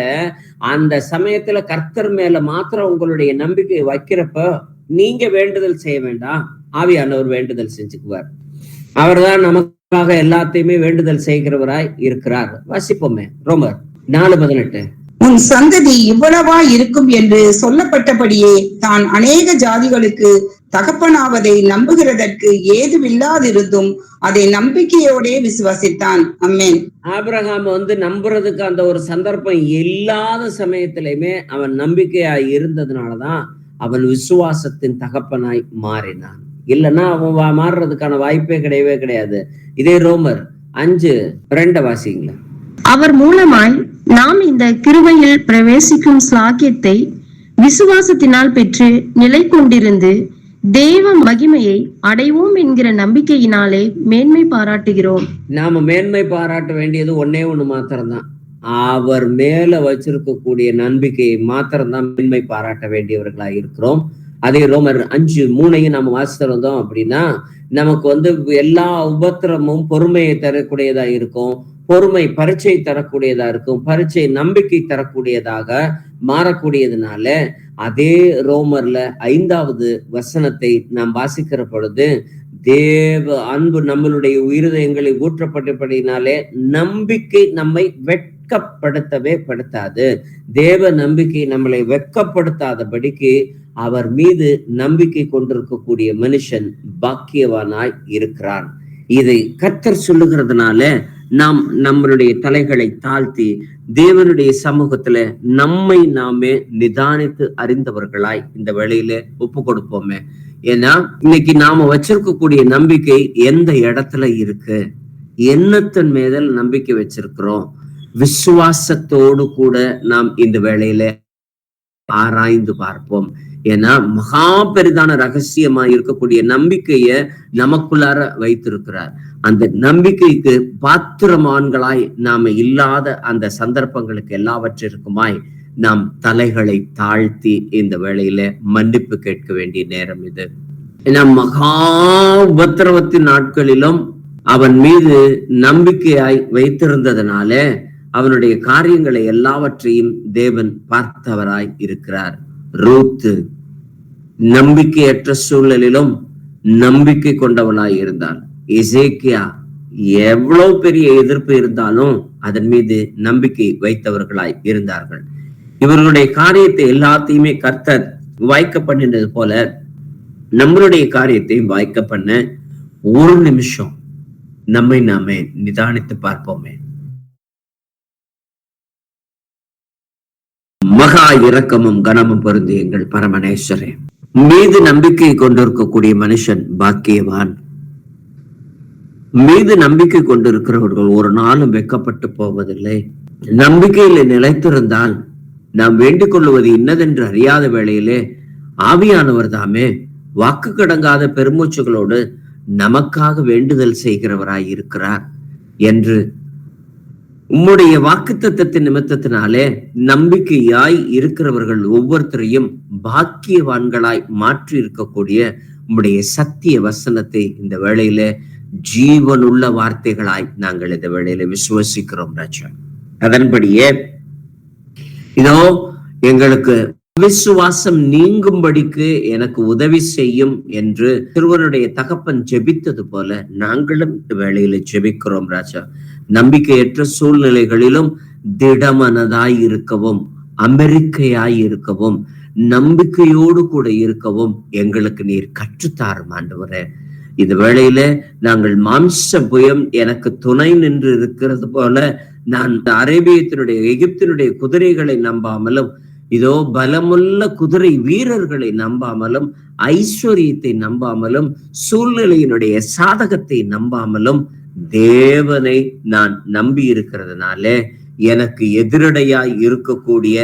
அந்த சமயத்துல கர்த்தர் மேல மாத்திரம் உங்களுடைய நம்பிக்கை வைக்கிறப்ப நீங்க வேண்டுதல் செய்ய வேண்டாம், ஆவியானவர் வேண்டுதல் செஞ்சுக்குவார். அவர்தான் நமக்காக எல்லாத்தையுமே வேண்டுதல் செய்கிறவராய் இருக்கிறார். வாசிப்போமே ரோமர் 4:18. உன் சந்ததி இவ்வளவா இருக்கும் என்று சொல்லப்பட்டபடியே தான் அநேக ஜாதிகளுக்கு தகப்பனாவதை நம்புகிறதற்கு ஏதுவில்லாதிருந்தும் அதை நம்பிக்கையோட விசுவாசித்தான். ஆமென். ஆபிரகாம் நம்புறதுக்கு அந்த ஒரு சந்தர்ப்பம் இல்லாத சமயத்திலுமே அவன் நம்பிக்கையா இருந்ததுனாலதான் அவன் விசுவாசத்தின் தகப்பனாய் மாறினான். இல்லைன்னா அவன் மாறுறதுக்கான வாய்ப்பே கிடையவே கிடையாது. இதே ரோமர் 5:2 வாசிங்களா. அவர் மூலமாய் நாம் இந்த கிருபையில் பிரவேசிக்கும் ஸ்லாக்கியத்தை விசுவாசத்தினால் பெற்று நிலை கொண்டிருந்து தேவ மகிமையை அடைவோம் என்கிற நம்பிக்கையினாலே மேன்மை பாராட்டுகிறோம். நாம மேன்மை பாராட்ட வேண்டியது ஒன்னே ஒண்ணு மாத்திரம்தான். அவர் மேல வச்சிருக்கக்கூடிய நம்பிக்கையை மாத்திரம்தான் மேன்மை பாராட்ட வேண்டியவர்களா இருக்கிறோம். அதே ரோமர் 5:3 நம்ம வாசித்திருந்தோம் அப்படின்னா, நமக்கு எல்லா உபத்திரமும் பொறுமையை தரக்கூடியதா இருக்கும். பொறுமை பரீட்சை தரக்கூடியதா இருக்கும். பரீட்சை நம்பிக்கை தரக்கூடியதாக மாறக்கூடியதுனால, அதே ரோமர்ல 5வது வசனத்தை நாம் வாசிக்கிற பொழுது, தேவ அன்பு நம்மளுடைய இருதயங்களை ஊற்றப்பட்டபடினாலே நம்பிக்கை நம்மை வெட்கப்படுத்தவே படுத்தாது. தேவ நம்பிக்கை நம்மளை வெட்கப்படுத்தாதபடிக்கு அவர் மீது நம்பிக்கை கொண்டிருக்கக்கூடிய மனுஷன் பாக்கியவானாய் இருக்கிறான். இதை கர்த்தர் சொல்லுகிறதுனால நாம் நம்மளுடைய தலைகளை தாழ்த்தி தேவனுடைய சமூகத்துல நம்மை நாமே நிதானித்து அறிந்தவர்களாய் இந்த வேளையில ஒப்பு கொடுப்போமே. ஏன்னா இன்னைக்கு நாம வச்சிருக்கக்கூடிய நம்பிக்கை எந்த இடத்துல இருக்கு, என்னத்தின் மேல நம்பிக்கை வச்சிருக்கிறோம்? விசுவாசத்தோடு கூட நாம் இந்த வேளையில ஆராய்ந்து பார்ப்போம். ஏன்னா மகா பெரிதான ரகசியமா இருக்கக்கூடிய நம்பிக்கைய நமக்குள்ளார வைத்திருக்கிறார். அந்த நம்பிக்கைக்கு பாத்திரமான்களாய் நாம இல்லாத அந்த சந்தர்ப்பங்களுக்கு எல்லாவற்றிற்குமாய் நாம் தலைகளை தாழ்த்தி இந்த வேளையில மன்னிப்பு கேட்க வேண்டிய நேரம் இது. ஏன்னா மகா உபத்திரவத்தின் நாட்களிலும் அவன் மீது நம்பிக்கையாய் வைத்திருந்ததுனால அவனுடைய காரியங்களை எல்லாவற்றையும் தேவன் பார்த்தவராய் இருக்கிறார். ரூத்து நம்பிக்கையற்ற சூழ்நிலையிலும் நம்பிக்கை கொண்டவளாய் இருந்தாள். எசேக்கியா எவ்வளவு பெரிய எதிர்ப்பு இருந்தாலும் அதன் மீது நம்பிக்கை வைத்தவர்களாய் இருந்தார்கள். இவர்களுடைய காரியத்தை எல்லாத்தையுமே கர்த்தர் வாய்க்க பண்ணினது போல நம்மளுடைய காரியத்தையும் வாய்க்க பண்ண ஒரு நிமிஷம் நம்மை நாமே நிதானித்து பார்ப்போமே. மகா இரக்கமும் கனமும் பொருந்தி எங்கள் பரமனேஸ்வரே, மீது நம்பிக்கை கொண்டிருக்கக்கூடிய மனுஷன் பாக்கியவான். மீது நம்பிக்கை கொண்டிருக்கிறவர்கள் ஒரு நாளும் வெட்கப்பட்டு போவதில்லை. நம்பிக்கையில நிலைத்திருந்தால் நாம் வேண்டிக் கொள்ளுவது இன்னதென்று அறியாத வேளையிலே ஆவியானவர் தாமே வாக்கு கடங்காத பெருமூச்சுகளோடு நமக்காக வேண்டுதல் செய்கிறவராய் இருக்கிறார் என்று உம்முடைய வாக்குத்தத்தத்தின் நிமித்தத்தினாலே நம்பிக்கையாய் இருக்கிறவர்கள் ஒவ்வொருத்தரையும் பாக்கியவான்களாய் மாற்றி இருக்கக்கூடிய உம்முடைய சத்திய வசனத்தை இந்த வேளையில ஜீவனுள்ள வார்த்தைகளாய் நாங்கள் இந்த வேளையில விசுவசிக்கிறோம் ராஜா. அதன்படியே இதோ எங்களுக்கு விசுவாசம் நீங்கும்படிக்கு எனக்கு உதவி செய்யும் என்று சிறுவனுடைய தகப்பன் ஜெபித்தது போல நாங்களும் வேளையில ஜெபிக்கிறோம் ராஜா. நம்பிக்கையற்ற சூழ்நிலைகளிலும் திடமனதாய் இருக்கவும், அமெரிக்கையாய் இருக்கவும், நம்பிக்கையோடு கூட இருக்கவும் எங்களுக்கு நீர் கற்றுத்தாரும் ஆண்டவரே. இந்த வேளையில நாங்கள் மாம்ச புயம் எனக்கு துணை நின்று இருக்கிறது போல நான் அரேபியத்தினுடைய எகிப்தினுடைய குதிரைகளை நம்பாமலும், இதோ பலமுள்ள குதிரை வீரர்களை நம்பாமலும், ஐஸ்வர்யத்தை நம்பாமலும், சூழ்நிலையினுடைய சாதகத்தை நம்பாமலும் தேவனை நான் நம்பி இருக்கிறதுனால எனக்கு எதிரடையாய் இருக்கக்கூடிய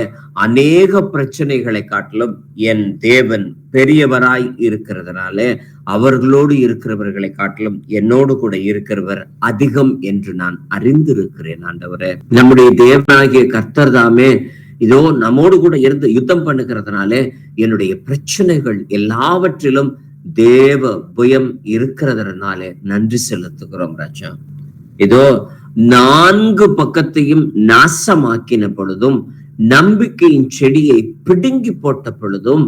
அநேக பிரச்சனைகளை காட்டிலும் என் தேவன் பெரியவராய் இருக்கிறதுனால அவர்களோடு இருக்கிறவர்களை காட்டிலும் என்னோடு கூட இருக்கிறவர் அதிகம் என்று நான் அறிந்திருக்கிறேன் ஆண்டவரே. நம்முடைய தேவனாகிய கர்த்தர் தாமே இதோ நம்மோடு கூட இருந்து யுத்தம் பண்ணுகிறதுனால என்னுடைய பிரச்சனைகள் எல்லாவற்றிலும் தேவ புயம் இருக்கிறதுனால நன்றி செலுத்துகிறோம் ராஜா. இதோ 4 பக்கத்தையும் நாசமாக்கின பொழுதும் நம்பிக்கையின் செடியை பிடுங்கி போட்ட பொழுதும்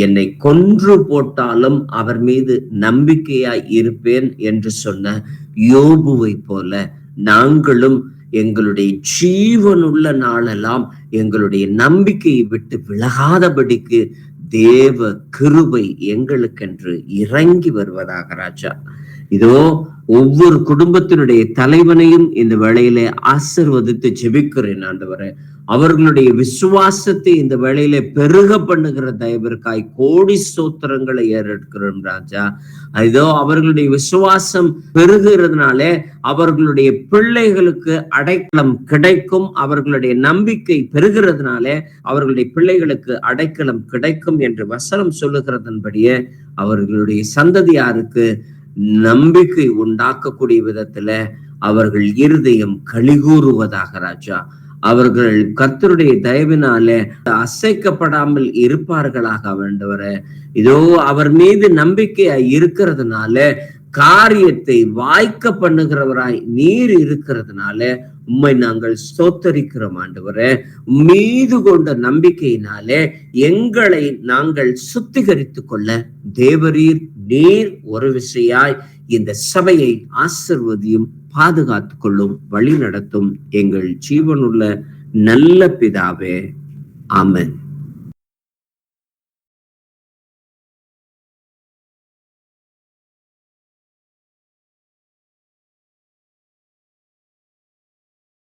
என்னை கொன்று போட்டாலும் அவர் மீது நம்பிக்கையாய் இருப்பேன் என்று சொன்ன யோபுவை போல நாங்களும் எங்களுடைய ஜீவனுள்ள நாளெல்லாம் எங்களுடைய நம்பிக்கையை விட்டு விலகாதபடிக்கு தேவ கிருபை எங்களுக்கென்று இறங்கி வருவதாக ராஜா. இதோ ஒவ்வொரு குடும்பத்தினுடைய தலைவனையும் இந்த வேளையிலே ஆசீர்வதித்து ஜெபிக்கிறேன் ஆண்டவரே. அவர்களுடைய விசுவாசத்தை இந்த வேளையில பெருக பண்ணுகிற தயவிற்காய் கோடி ஸ்தோத்திரங்களை ஏறெடுக்கிறோம் ராஜா. இதோ அவர்களுடைய விசுவாசம் பெருகிறதுனாலே அவர்களுடைய பிள்ளைகளுக்கு அடைக்கலம் கிடைக்கும், அவர்களுடைய நம்பிக்கை பெருகிறதுனாலே அவர்களுடைய பிள்ளைகளுக்கு அடைக்கலம் கிடைக்கும் என்று வசனம் சொல்லுகிறதன்படியே அவர்களுடைய சந்ததியாருக்கு நம்பிக்கை உண்டாக்கக்கூடிய விதத்துல அவர்கள் இருதயம் களிகூறுவதாக ராஜா. அவர்கள் கர்த்தருடைய தயவினாலே அசைக்கப்படாமல் இருப்பார்களாக ஆண்டவரே. இதோ அவர் மீது நம்பிக்கையாய் இருக்கிறதுனால காரியத்தை வாய்க்க பண்ணுகிறவராய் நீர் இருக்கிறதுனால உம்மை நாங்கள் ஸ்தோத்தரிக்கிறோம் ஆண்டவரே. மீது கொண்ட நம்பிக்கையினாலே எங்களை நாங்கள் சுத்திகரித்துக் கொள்ள தேவரீர் நீர் ஒரு விசையாய் இந்த சபையை ஆசிர்வதியும் பாதுகாத்துக் கொள்ளும் வழி நடத்தும் எங்கள் ஜீவனுள்ள நல்ல பிதாவே. ஆமென்.